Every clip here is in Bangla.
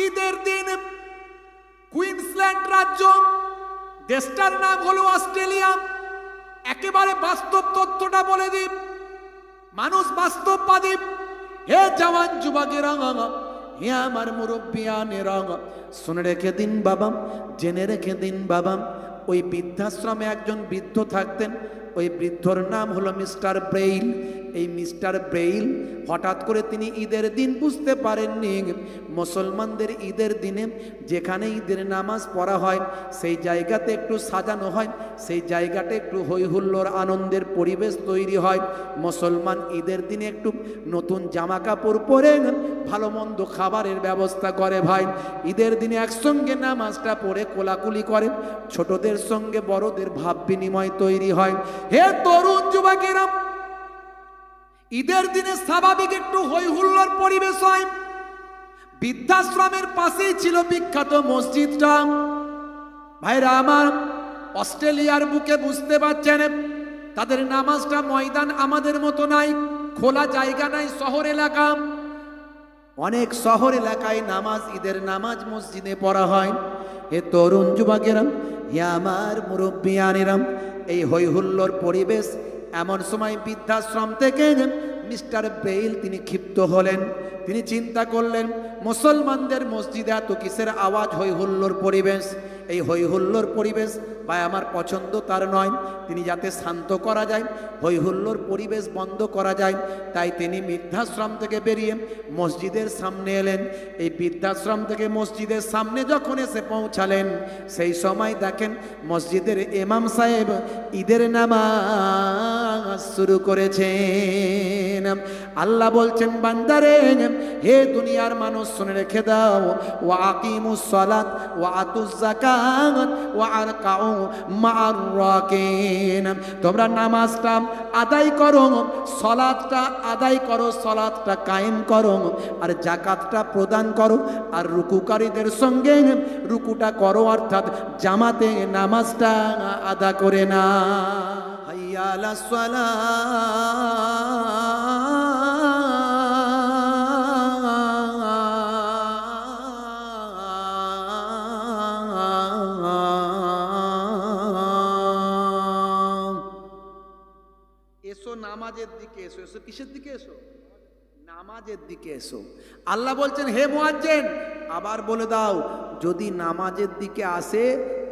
ঈদের দিন কুইন্সল্যান্ড রাজ্য, দেশটার নাম হলো অস্ট্রেলিয়া। একেবারে বাস্তব তথ্যটা বলে দিই, মানুষ বাস্তববাদী। হে জওয়ান যুবকেরা, হে আমার মুরব্বিয়ানেরা, শুনে রেখে দিন বাবা, জেনে রেখে দিন বাবা, ওই বৃদ্ধাশ্রমে একজন বৃদ্ধ থাকতেন। ওই বৃদ্ধর নাম হলো মিস্টার ব্রেইল। এই মিস্টার ব্রেইল হঠাৎ করে তিনি ঈদের দিন বুঝতে পারেননি, মুসলমানদের ঈদের দিনে যেখানে ঈদের নামাজ পড়া হয় সেই জায়গাতে একটু সাজানো হয়, সেই জায়গাতে একটু হই হুল্লোড় আনন্দের পরিবেশ তৈরি হয়। মুসলমান ঈদের দিনে একটু নতুন জামা কাপড় পরে ভালো মন্দ খাবারের ব্যবস্থা করে ভাই। ঈদের দিনে একসঙ্গে নামাজটা পড়ে কোলাকুলি করে, ছোটদের সঙ্গে বড়দের ভাব বিনিময় তৈরি হয়। হে তরুণ যুবকেরা, ঈদের দিনে স্বাভাবিক একটু হই হুল্লোড় পরিবেশ হয়। বৃদ্ধাশ্রমের পাশেই ছিল বিখ্যাত মসজিদটা। ভাইরা আমার, অস্ট্রেলিয়ার বুকে বুঝতে পারছেন তাদের নামাজটা ময়দান আমাদের মতো নাই, খোলা জায়গা নাই। শহর এলাকা, অনেক শহর এলাকায় নামাজ, ঈদের নামাজ মসজিদে পড়া হয়। হে তরুণ যুবকেরা, হে আমার মুরব্বিয়ানেরা, এই হই হুল্লোড় পরিবেশ, এমন সময় বৃদ্ধাশ্রম থেকে মিস্টার ব্রেইল তিনি ক্ষিপ্ত হলেন। তিনি চিন্তা করলেন, মুসলমানদের মসজিদে এত কিসের আওয়াজ, হই হুল্লোড় পরিবেশ। এই হই হুল্লোড় পরিবেশ ভাই আমার পছন্দ তার নয়। তিনি যাতে শান্ত করা যায়, হই হুল্লোড় পরিবেশ বন্ধ করা যায়, তাই তিনি বৃদ্ধাশ্রম থেকে বেরিয়ে মসজিদের সামনে এলেন। এই বৃদ্ধাশ্রম থেকে মসজিদের সামনে যখন এসে পৌঁছালেন, সেই সময় দেখেন মসজিদের ইমাম সাহেব ঈদের নামাজ শুরু করেছেন। আল্লাহ বলছেন, বান্দারে, হে দুনিয়ার মানুষ শুনে রেখে দাও, ওয়া আকিমুস সালাত ওয়া আতুজ যাকাত ওয়া আরকাউ মা'আর রাকিন। তোমরা নামাজটা আদায় করো, সালাতটা আদায় করো, সালাতটা কায়েম করো, আর যাকাতটা প্রদান করো, আর রুকুকারীদের সঙ্গে রুকুটা করো, অর্থাৎ জামাতে নামাজটা আদা করে না। হাইয়া আলাস সালাহ। এসো নামাজের দিকে এসো। এসো কিসের দিকে? এসো নামাজের দিকে এসো। আল্লাহ বলছেন, হে মুয়াজ্জিন, আবার বলে দাও, যদি নামাজের দিকে আসে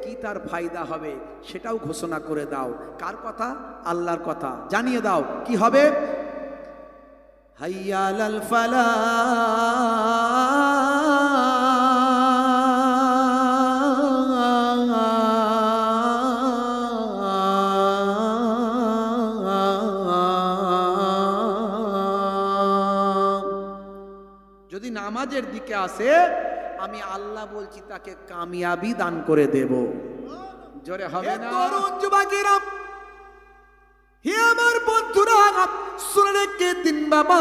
কি তার ফায়দা হবে সেটাও ঘোষণা করে দাও। কার কথা? আল্লাহর কথা। জানিয়ে দাও কি হবে। হাইয়া আলাল ফালাহ। যদি নামাজের দিকে আসে, আমি আল্লাহ বলছি তাকে কামিয়াবি দান করে দেব। জোরে হবে না? তরুণ যুবকেরা, হে আমার বন্ধুরা, শুনে রেখে দিন বাবা,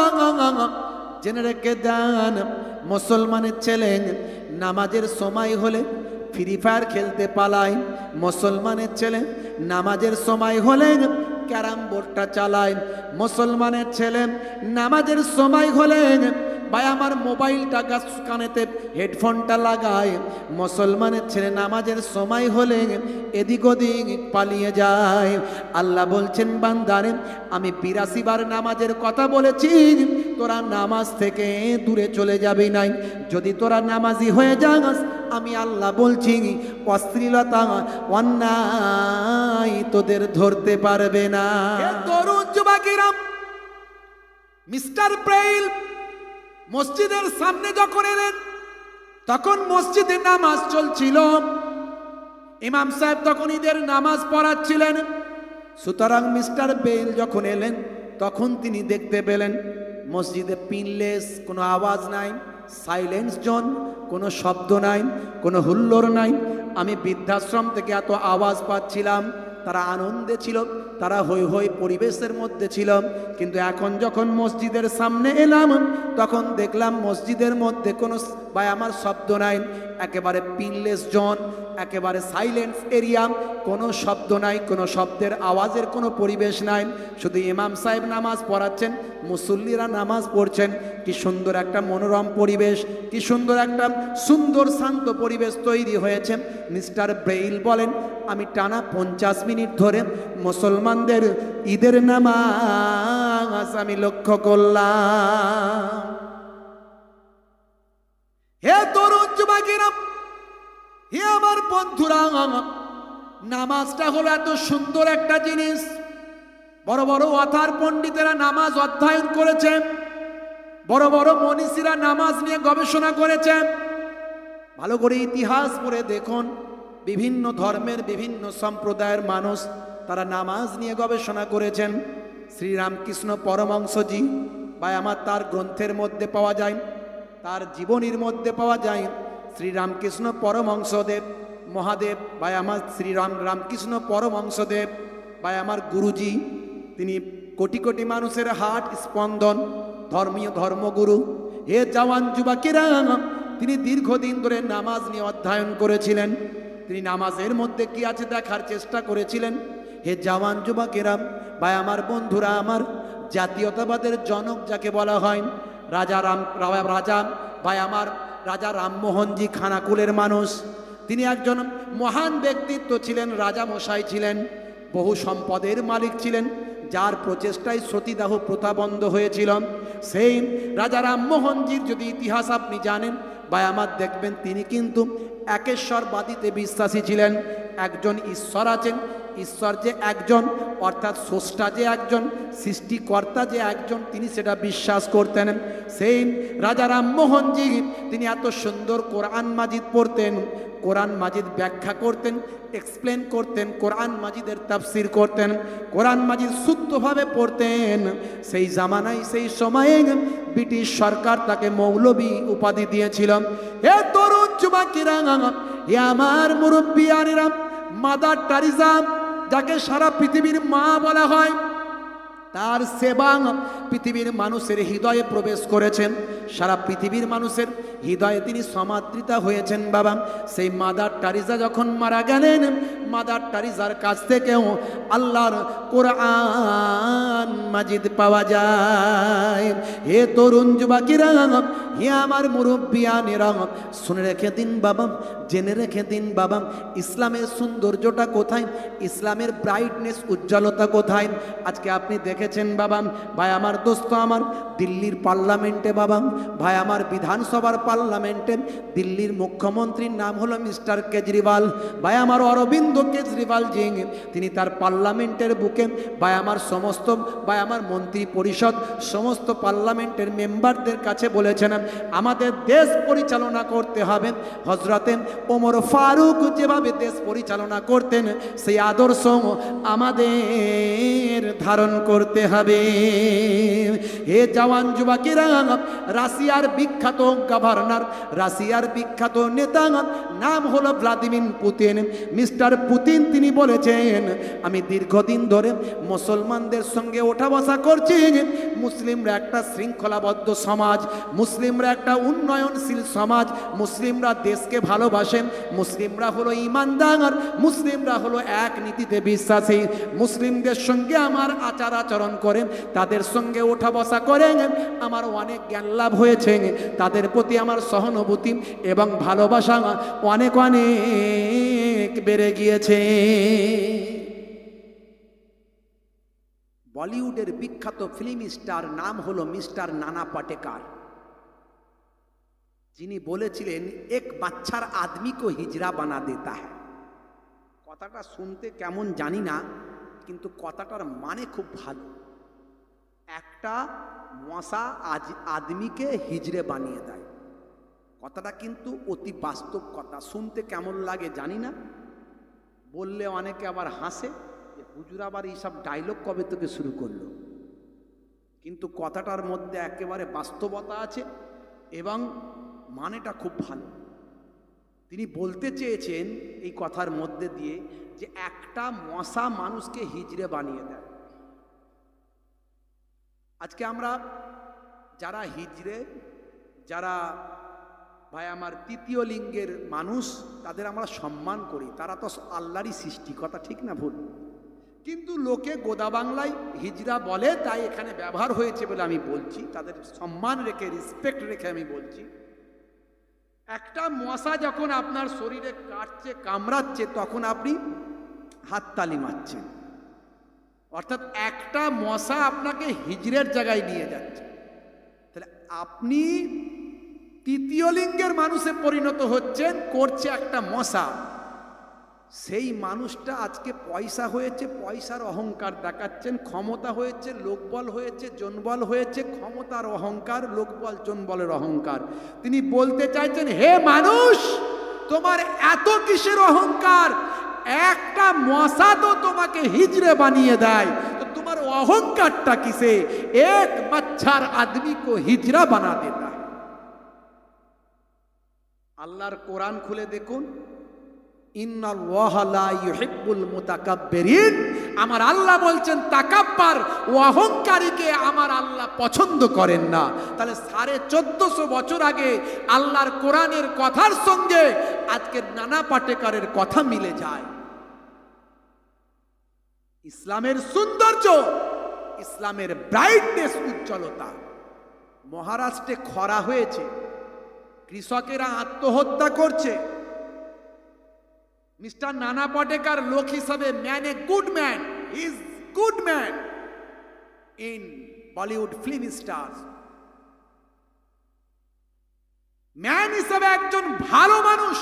জেনে রেখে দেন, মুসলমানের ছেলে নামাজের সময় হলে ফ্রি ফায়ার খেলতে পালায়, মুসলমানের ছেলে নামাজের সময় হলে ক্যারাম বোর্ডটা চালায়, মুসলমানের ছেলে নামাজের সময় হলে ভাই আমার মোবাইলটা কানেতে হেডফোনটা লাগায়, মুসলমানের ছেলে নামাজের সময় হলে এদিক ওদিক পালিয়ে যায়। আল্লাহ বলছেন, বান্দারে, আমি ৮২ বার নামাজের কথা বলেছি, তোরা নামাজ থেকে দূরে চলে যাবি নাই। যদি তোরা নামাজি হয়ে যাস, আমি আল্লাহ বলছি অশ্লীলতা অন্যায় তোদের ধরতে পারবে না। তরুণ যুবকেরা, মিস্টার ব্রেইল মসজিদের সামনে যখন এলেন, তখন মসজিদে নামাজ চলছিল। ইমাম সাহেব তখন ঈদের নামাজ পড়াচ্ছিলেন। সুতরাং মিস্টার ব্রেইল যখন এলেন, তখন তিনি দেখতে পেলেন মসজিদে পিনলেস, কোনো আওয়াজ নাই, সাইলেন্স জোন, কোনো শব্দ নাই, কোনো হুল্লোড় নাই। আমি বৃদ্ধাশ্রম থেকে এত আওয়াজ পাচ্ছিলাম, তারা আনন্দে ছিল, তারা হই হই পরিবেশের মধ্যে ছিল। কিন্তু এখন যখন মসজিদের সামনে এলাম, তখন দেখলাম মসজিদের মধ্যে কোনো আমার শব্দ নাই, একেবারে পিনলেস জোন, একেবারে সাইলেন্স এরিয়া, কোনো শব্দ নাই, কোনো শব্দের আওয়াজের কোনো পরিবেশ নাই, শুধু ইমাম সাহেব নামাজ পড়াচ্ছেন, মুসল্লিরা নামাজ পড়ছেন। কি সুন্দর একটা মনোরম পরিবেশ, কি সুন্দর একটা সুন্দর শান্ত পরিবেশ তৈরি হয়েছে। মিস্টার ব্রেইল বলেন, আমি টানা 50 মিনিট ধরে মুসলমানদের ঈদের নামাজ আমি লক্ষ্য করলাম। হে তরুণ যুবকেরা, হে আমার বন্ধুরা, নামাজটা হলো এত সুন্দর একটা জিনিস। বড় বড় অথার পণ্ডিতেরা নামাজ অধ্যয়ন করেছেন, বড় বড় মনীষীরা নামাজ নিয়ে গবেষণা করেছেন। ভালো করে ইতিহাস পড়ে দেখুন, বিভিন্ন ধর্মের বিভিন্ন সম্প্রদায়ের মানুষ তারা নামাজ নিয়ে গবেষণা করেছেন। শ্রীরামকৃষ্ণ পরমহংসজি বা আমার তার গ্রন্থের মধ্যে পাওয়া যায়, তার জীবনীর মধ্যে পাওয়া যায়। শ্রীরামকৃষ্ণ পরমহংসদেব মহাদেব বা আমার রামকৃষ্ণ পরমহংসদেব বা আমার গুরুজি, তিনি কোটি কোটি মানুষের হার্ট স্পন্দন, ধর্মীয় ধর্মগুরু। হে জওয়ান যুবকেরা, তিনি দীর্ঘদিন ধরে নামাজ নিয়ে অধ্যয়ন করেছিলেন। তিনি নামাজের মধ্যে কি আছে দেখার চেষ্টা করেছিলেন। হে জওয়ান যুবকেরা বা আমার বন্ধুরা, আমার জাতীয়তাবাদের জনক যাকে বলা হয়, রাজা বা আমার রাজা রামমোহনজি খানাকুলের মানুষ। তিনি একজন মহান ব্যক্তিত্ব ছিলেন, রাজা মশাই ছিলেন, বহু সম্পদের মালিক ছিলেন, যার প্রচেষ্টায় সতীদাহ প্রথা বন্ধ হয়েছিল। সেই রাজা রামমোহনজির যদি ইতিহাস আপনি জানেন বা আমার দেখবেন, তিনি কিন্তু একেশ্বরবাদীতে বিশ্বাসী ছিলেন। একজন ঈশ্বর আছেন, ঈশ্বর যে একজন, অর্থাৎ স্রষ্টা যে একজন, সৃষ্টিকর্তা যে একজন, তিনি সেটা বিশ্বাস করতেন। সেই রাজা রামমোহনজি তিনি এত সুন্দর কোরআন মাজিদ পড়তেন, কোরআন মাজিদ ব্যাখ্যা করতেন, এক্সপ্লেন করতেন, কোরআন মাজিদের তাফসির করতেন, কোরআন মাজিদ শুদ্ধভাবে পড়তেন। সেই জামানায়, সেই সময়ে ব্রিটিশ সরকার তাকে মৌলবী উপাধি দিয়েছিল। হে তরুণ যুবকেরা, হে আমার মুরব্বিয়ানেরা, মাদার টেরেসা যাকে সারা পৃথিবীর মা বলা হয়, তার সেবা পৃথিবীর মানুষের হৃদয়ে প্রবেশ করেছেন। সারা পৃথিবীর মানুষের হৃদয়ে তিনি সমাদৃতা হয়েছেন। বাবা, সেই মাদার টেরেসা যখন মারা গেলেন, মাদার টেরেসার কাছ থেকেও আল্লাহর কোরআন মাজিদ পাওয়া যায়। হে তরুণ যুবকেরা, হে আমার মুরব্বিয়ানেরা, শুনে রেখে দিন বাবা, জেনে রেখে দিন বাবা, ইসলামের সৌন্দর্যটা কোথায়, ইসলামের ব্রাইটনেস, উজ্জ্বলতা কোথায়। আজকে আপনি দেখেছেন বাবা, ভাই আমার দোস্ত আমার, দিল্লির পার্লামেন্টে বাবা, ভাই আমার বিধানসভার পার্লামেন্টে দিল্লির মুখ্যমন্ত্রীর নাম হলো মিস্টার কেজরিওয়াল। ভাই আমার অরবিন্দ কেজরিওয়াল জি, তিনি তার পার্লামেন্টের বুকে ভাই আমার সমস্ত ভাই আমার মন্ত্রী পরিষদ, সমস্ত পার্লামেন্টের মেম্বারদের কাছে বলেছেন, আমাদের দেশ পরিচালনা করতে হবে হজরতে ওমর ফারুক যেভাবে দেশ পরিচালনা করতেন, সেই আদর্শ আমাদের ধারণ করতে হবে। হে জওয়ান যুবকেরা, রাশিয়ার বিখ্যাত গভর্নর, রাশিয়ার বিখ্যাত নেতা নাম হলো ভ্লাদিমির পুতিন। মিস্টার পুতিন তিনি বলেছেন, আমি দীর্ঘদিন ধরে মুসলমানদের সঙ্গে ওঠা বসা করছি। মুসলিমরা একটা শৃঙ্খলাবদ্ধ সমাজ, মুসলিমরা একটা উন্নয়নশীল সমাজ, মুসলিমরা দেশকে ভালোবাসেন, মুসলিমরা হলো ইমানদার, মুসলিমরা হলো এক নীতিতে বিশ্বাসী। মুসলিমদের সঙ্গে আমার আচার আচরণ করে, তাদের সঙ্গে ওঠা বসা করে আমার অনেক জ্ঞান লাভ হয়েছে। তাদের প্রতি আমার সহানুভূতি এবং ভালোবাসা অনেক অনেক বেড়ে গিয়েছে। বলিউডের বিখ্যাত ফিল্ম স্টার নাম হলো মিস্টার নানা পাটেকার, যিনি বলেছিলেন, এক বাচ্চার আদমি কো হিজড়া বানা দেতা হ্যায়। কথাটা শুনতে কেমন জানি না, কিন্তু কথাটার মানে খুব ভালো। একটা মশা আদমিকে হিজড়ে বানিয়ে দেয়। কথাটা কিন্তু অতি বাস্তব কথা। শুনতে কেমন লাগে জানি না, বললে অনেকে আবার হাসে যে হুজুর আবার এইসব ডায়লগ কবে থেকে শুরু করলো। কিন্তু কথাটার মধ্যে একেবারে বাস্তবতা আছে এবং মানেটা খুব ভালো। তিনি বলতে চেয়েছেন এই কথার মধ্যে দিয়ে যে একটা মশা মানুষকে হিজড়ে বানিয়ে দেয়। আজকে আমরা যারা হিজড়ে, যারা ভাই আমার, তৃতীয় লিঙ্গের মানুষ, তাদের আমরা সম্মান করি, তারা তো আল্লাহরই সৃষ্টি, কথা ঠিক না ভুল? কিন্তু লোকে গোদা বাংলায় হিজড়া বলে, তাই এখানে ব্যবহার হয়েছে বলে আমি বলছি, তাদের সম্মান রেখে, রেসপেক্ট রেখে আমি বলছি। একটা মশা যখন আপনার শরীরে কাটছে, কামড়াচ্ছে, তখন আপনি হাততালি মারছেন, অর্থাৎ একটা মশা আপনাকে হিজড়ের জায়গায় নিয়ে যাচ্ছে। তাহলে আপনি তৃতীয় লিঙ্গের মানুষে পরিণত হচ্ছেন, করছে একটা মশা। সেই মানুষটা আজকে পয়সা হয়েছে, পয়সার অহংকার দেখাচ্ছেন, ক্ষমতা হয়েছে, লোকবল হয়েছে, জনবল হয়েছে, ক্ষমতার অহংকার, লোকবল জনবলের অহংকার। তিনি বলতে চাইছেন, হে মানুষ, তোমার এত কিসের অহংকার? একটা মশা তো তোমাকে হিজড়ে বানিয়ে দেয়, তো তোমার অহংকারটা কিসে? এক মচ্ছর আদমি কো হিজড়া বানা দেতা। আল্লাহর কোরআন খুলে দেখুন, ইন্নাল্লাহা লা ইউহিব্বুল মুতাকাব্বিরিন। আমার আল্লাহ বলছেন তাকাব্বার ও অহংকারীকে আমার আল্লাহ পছন্দ করেন না। তাহলে 1450 বছর আগে আল্লাহর কোরআনের কথার সঙ্গে আজকের নানা পাটেকারের কথা মিলে যায়। ইসলামের সৌন্দর্য, ইসলামের ব্রাইটনেস, উজ্জ্বলতা। মহারাষ্ট্রে খরা হয়েছে, কৃষকেরা আত্মহত্যা করছে। মিস্টার নানা পাটেকার লোক হিসাবে man, a good man, is good man in Bollywood film star. Man হিসাবে একজন ভালো মানুষ,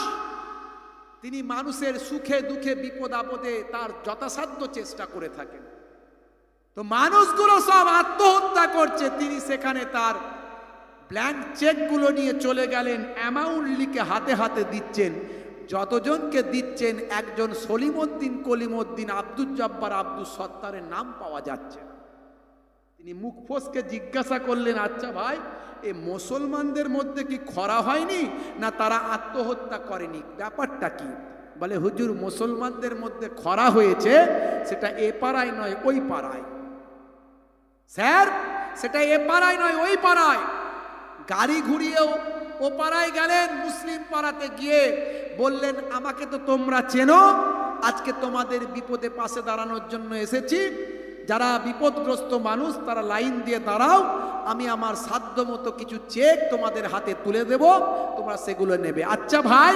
তিনি মানুষের সুখে দুঃখে বিপদ আপদে তার যথাসাধ্য চেষ্টা করে থাকেন। তো মানুষগুলো সব আত্মহত্যা করছে, তিনি সেখানে তার ব্ল্যাঙ্ক চেকগুলো নিয়ে চলে গেলেন, অ্যামাউন্ট লিখে হাতে হাতে দিচ্ছেন। যতজনকে দিচ্ছেন, একজন সলিমউদ্দিন, কলিমউদ্দিন, আব্দুল জব্বার, আব্দুল সত্তারের নাম পাওয়া যাচ্ছে। তিনি মুখ ফসকে জিজ্ঞাসা করলেন, আচ্ছা ভাই, এ মুসলমানদের মধ্যে কি খরা হয়নি, না তারা আত্মহত্যা করেনি, ব্যাপারটা কি? বলে, হুজুর, মুসলমানদের মধ্যে খরা হয়েছে, সেটা এ পাড়ায় নয় ওই পাড়ায়। স্যার, সেটা এ পাড়ায় নয় ওই পাড়ায়। গাড়ি ঘুরিয়েও ও পাড়ায় গেলেন, মুসলিম পাড়াতে গিয়ে বললেন, আমাকে তো তোমরা চেনো, আজকে তোমাদের বিপদে পাশে দাঁড়ানোর জন্য এসেছি। যারা বিপদগ্রস্ত মানুষ, তারা লাইন দিয়ে দাঁড়াও, আমি আমার সাধ্য মতো কিছু চেক তোমাদের হাতে তুলে দেব, তোমরা সেগুলো নেবে। আচ্ছা ভাই,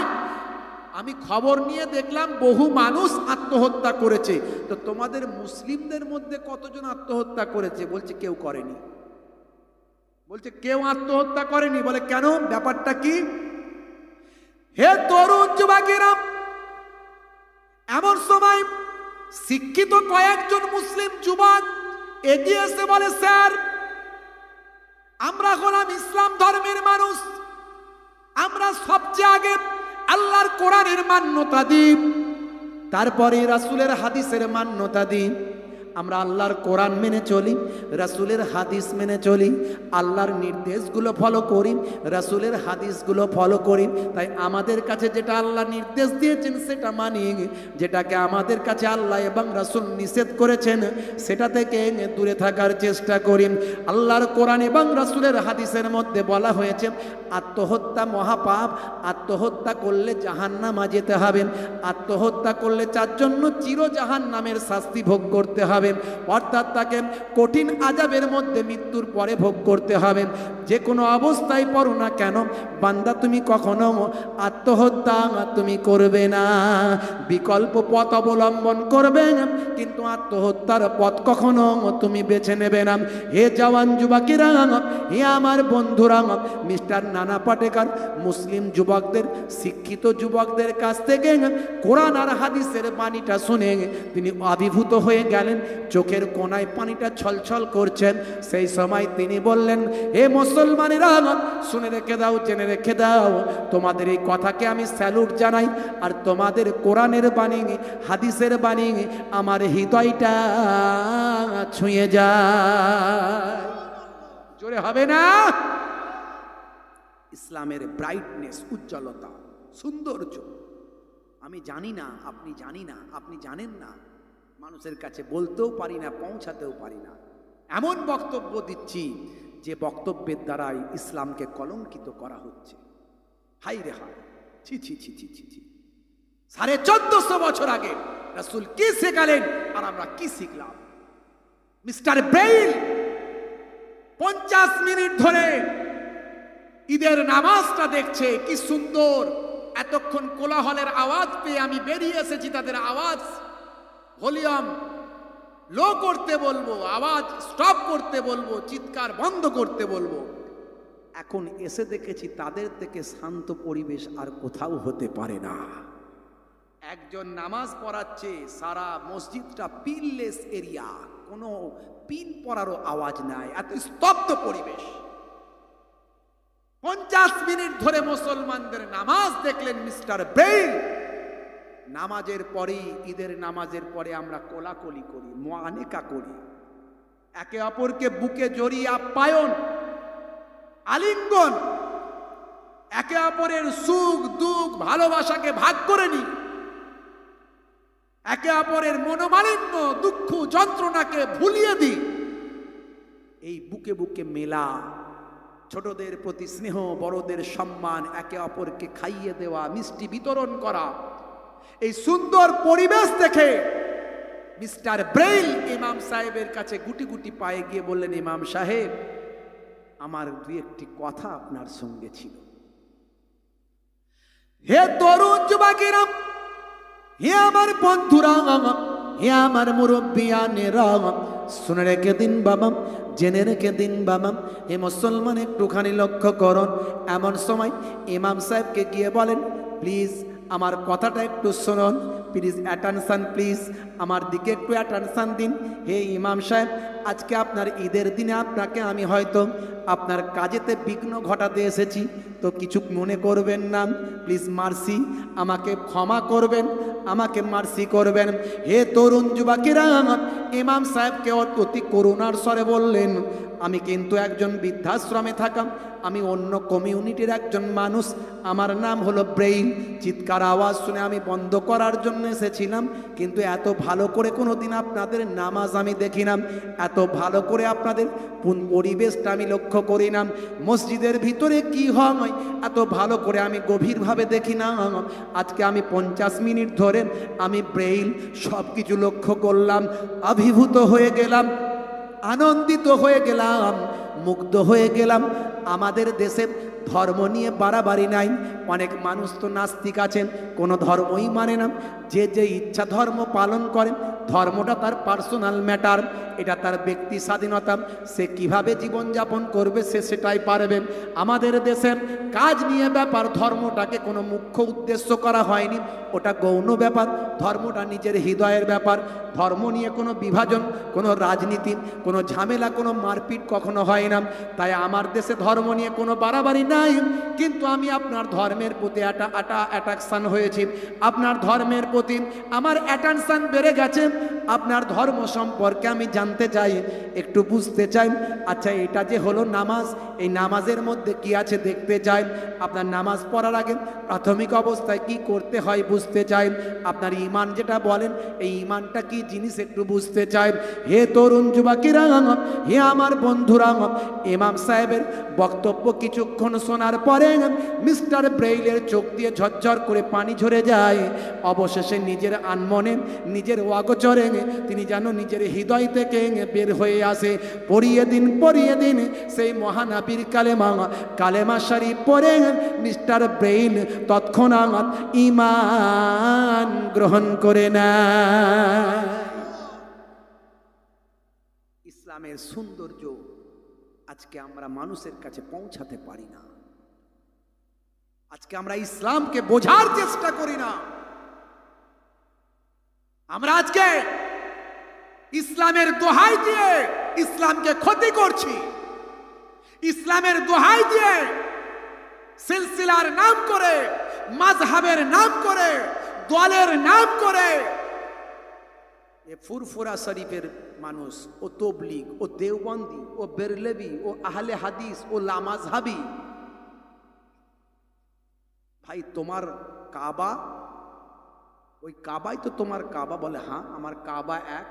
আমি খবর নিয়ে দেখলাম বহু মানুষ আত্মহত্যা করেছে, তো তোমাদের মুসলিমদের মধ্যে কতজন আত্মহত্যা করেছে? বলছে কেউ করেনি। বলছে কেউ আত্মহত্যা করেনি। বলে কেন, ব্যাপারটা কি? হে তরুণ যুবকেরা, এমন সময় শিক্ষিত কয়েকজন মুসলিম যুবক এগিয়ে এসে বলে, স্যার, আমরা হলাম ইসলাম ধর্মের মানুষ, আমরা সবচেয়ে আগে আল্লাহর কোরআনের মান্যতা দিই, তারপরে রাসূলের হাদিসের মান্যতা দিই। আমরা আল্লাহর কোরআন মেনে চলি, রাসূলের হাদিস মেনে চলি, আল্লাহর নির্দেশগুলো ফলো করি, রাসূলের হাদিসগুলো ফলো করি। তাই আমাদের কাছে যেটা আল্লাহ নির্দেশ দিয়েছেন সেটা মানি, যেটাকে আমাদের কাছে আল্লাহ এবং রাসূল নিষেধ করেছেন সেটা থেকে দূরে থাকার চেষ্টা করি। আল্লাহর কোরআন এবং রাসূলের হাদিসের মধ্যে বলা হয়েছে আত্মহত্যা মহাপাপ, আত্মহত্যা করলে জাহান্নামে যেতে হবে, আত্মহত্যা করলে তার জন্য চির জাহান্নামের শাস্তি ভোগ করতে হবে, অর্থাৎ তাকে কঠিন আযাবের মধ্যে মৃত্যুর পরে ভোগ করতে হবে। যে কোনো অবস্থায় পড়ো না কেন বান্দা, তুমি কখনো আত্মহত্যা তুমি করবে না, বিকল্প পথ অবলম্বন করবে, কিন্তু আত্মহত্যার পথ কখনো তুমি বেছে নেবে না। হে জওয়ান যুবকেরা, হে আমার বন্ধুরা, মিস্টার নানা পাটেকার মুসলিম যুবকদের, শিক্ষিত যুবকদের কাছ থেকে কোরআন আর হাদিসের বাণীটা শুনে তিনি অভিভূত হয়ে গেলেন, চোখের কোনায় পানিটা ছলছল করছেন। সেই সময় তিনি বললেন, হে মুসলমানেরা, শুনে রেখে দাও, জেনে রেখে দাও, তোমাদের এই কথাকে আমি স্যালুট জানাই, আর তোমাদের কোরআনের বাণী, হাদিসের বাণী আমার হৃদয়টা ছুঁয়ে যায়। জোরে হবে না? ইসলামের ব্রাইটনেস, উজ্জ্বলতা, সৌন্দর্য আমি জানি না, আপনি জানি না, আপনি জানেন না, মানুষের কাছে বলতেও পারি না, পৌঁছাতেও পারি না। এমন বক্তব্য দিচ্ছি যে বক্তব্যের দ্বারাই ইসলামকে কলঙ্কিত করা হচ্ছে। হাই রে হাই, ছি ছি ছি ছি ছি ছি। 1450 বছর আগে রাসূল কি শেখালেন আর আমরা কি শিখলাম? মিস্টার ব্রেইল 50 মিনিট ধরে ঈদের নামাজটা দেখছে, কি সুন্দর। এতক্ষণ কোলাহলের আওয়াজ পেয়ে আমি বেরিয়ে এসেছি, তাদের আওয়াজ ভলিউম লো করতে বলবো, আওয়াজ স্টপ করতে বলবো, চিৎকার বন্ধ করতে বলবো। এখন এসে দেখেছি তাদের থেকে শান্ত পরিবেশ আর কোথাও হতে পারে না। একজন নামাজ পড়াচ্ছে, সারা মসজিদটা পিনলেস এরিয়া, কোনো পিন পড়ারও আওয়াজ নাই, এত স্তব্ধ পরিবেশ। 50 মিনিট ধরে মুসলমানদের নামাজ দেখলেন মিস্টার ব্রেইল। নামাজের পরেই, ঈদের নামাজের পরে আমরা কোলাকুলি করি, মুআনেকা করি, একে অপরকে বুকে জড়িয়ে আপ্যায়ন, আলিঙ্গন, একে অপরের সুখ দুঃখ ভালোবাসাকে ভাগ করে নিই, একে অপরের মনোমালিন্য দুঃখ যন্ত্রণাকে ভুলিয়ে দিই। এই বুকে বুকে মেলা, ছোটদের প্রতি স্নেহ, বড়দের সম্মান, একে অপরকে খাইয়ে দেওয়া, মিষ্টি বিতরণ করা, এই সুন্দর পরিবেশ দেখে মিস্টার ব্রেইল ইমাম সাহেবের কাছে গুটি গুটি পায়ে গিয়ে বললেন, ইমাম সাহেব, আমার দুই একটি কথা আপনার সঙ্গে ছিল। হে তরুণ যুবকেরা, হে আমার বন্ধুরা, হে আমার মুরব্বিয়ানেরা, শুনে রেখে দিন বাবা, জেনে রেখে দিন বাবা। হে মুসলমান, একটুখানি লক্ষ্য করুন। এমন সময় ইমাম সাহেবকে গিয়ে বলেন, প্লিজ আমার কথাটা একটু শুনুন, প্লিজ অ্যাটেনশন, প্লিজ আমার দিকে একটু অ্যাটেনশন দিন। হে ইমাম সাহেব, আজকে আপনার ঈদের দিনে আপনাকে আমি হয়তো আপনার কাজেতে বিঘ্ন ঘটাতে এসেছি, তো কিছু মনে করবেন না, প্লিজ মার্সি, আমাকে ক্ষমা করবেন, আমাকে মার্সি করবেন। হে তরুণ যুবকেরা, ইমাম সাহেবকে অতি করুণার স্বরে বললেন, আমি কিন্তু একজন বৃদ্ধাশ্রমে থাকা, আমি অন্য কমিউনিটির একজন মানুষ, আমার নাম হলো ব্রেইল। চিৎকার আওয়াজ শুনে আমি বন্ধ করার জন্য এসেছিলাম, কিন্তু এত ভালো করে কোনো দিন আপনাদের নামাজ আমি দেখি না, এত ভালো করে আপনাদের পরিবেশটা আমি লক্ষ্য করি না, মসজিদের ভিতরে কি হয় এত ভালো করে আমি গভীরভাবে দেখি না। আজকে আমি 50 মিনিট ধরে আমি ব্রেইল সব কিছু লক্ষ্য করলাম, অভিভূত হয়ে গেলাম, আনন্দিত হয়ে গেলাম, মুগ্ধ হয়ে গেলাম। আমাদের দেশে ধর্ম নিয়ে বাড়াবাড়ি নাই, অনেক মানুষ তো নাস্তিক আছেন, কোনো ধর্মই মানে না, যে যে ইচ্ছা ধর্ম পালন করেন, ধর্মটা তার পার্সোনাল ম্যাটার, এটা তার ব্যক্তি স্বাধীনতা, সে কিভাবে জীবনযাপন করবে সে সেটাই পারবে। আমাদের দেশের কাজ নিয়ে ব্যাপার, ধর্মটাকে কোনো মুখ্য উদ্দেশ্য করা হয়নি, ওটা গৌণ ব্যাপার, ধর্মটা নিজের হৃদয়ের ব্যাপার। ধর্ম নিয়ে কোনো বিভাজন, কোনো রাজনীতি, কোনো ঝামেলা, কোনো মারপিট কখনো হয় না। তাই আমার দেশে ধর্ম নিয়ে কোনো বাড়াবাড়ি নাই, কিন্তু আমি আপনার ধর্মের প্রতি অ্যাট্রাকশন হয়েছি, আপনার ধর্মের প্রতি আমার অ্যাটেনশন বেড়ে গেছে, আপনার ধর্ম সম্পর্কে আমি জানতে চাই, একটু বুঝতে চাই। আচ্ছা, এটা যে হলো নামাজ, এই নামাজের মধ্যে কি আছে দেখতে চাই। আপনার নামাজ পড়ার আগে প্রাথমিক অবস্থায় কি করতে হয় বুঝতে চাই। আপনার ঈমান যেটা বলেন, এই ঈমানটা কি জিনিস একটু বুঝতে চাই। হে তরুণ যুবকেরা, হে আমার বন্ধুরা, ইমাম সাহেবের বক্তব্য কিছুক্ষণ শোনার পরে মিস্টার ব্রেইলের চোখ দিয়ে ঝরঝর করে পানি ঝরে যায়। অবশেষে নিজের আনমনে, নিজের অগোচরে তিনি যেন নিজের হৃদয় থেকে বের হয়ে আসে। পড়িয়ে দিন সেই মহানবীর কালেমা, কালেমা শরীফ পড়ে মিস্টার ব্রেইল তৎক্ষণাৎ ঈমান গ্রহণ করে নেয়। ইসলামের সৌন্দর্য আজকে আমরা মানুষের কাছে পৌঁছাতে পারি না, আজকে আমরা ইসলামকে বোঝার চেষ্টা করি না। আমরা আজকে ইসলামের দোহাই দিয়ে ইসলামকে ক্ষতি করছি, ইসলামের দোহাই দিয়ে সিলসিলার নাম করে, মাযহাবের নাম করে, দলের নাম করে এ ফুরফুরা শরীফের মানুষ, ও তবলিগ, ও দেওবন্দি, ও বেরলেবি, ও আহলে হাদিস, ও লামাযহাবি। ভাই, তোমার কাবা, ওই কাবাই তো তোমার কাবা? বলে হ্যাঁ, আমার কাবা এক।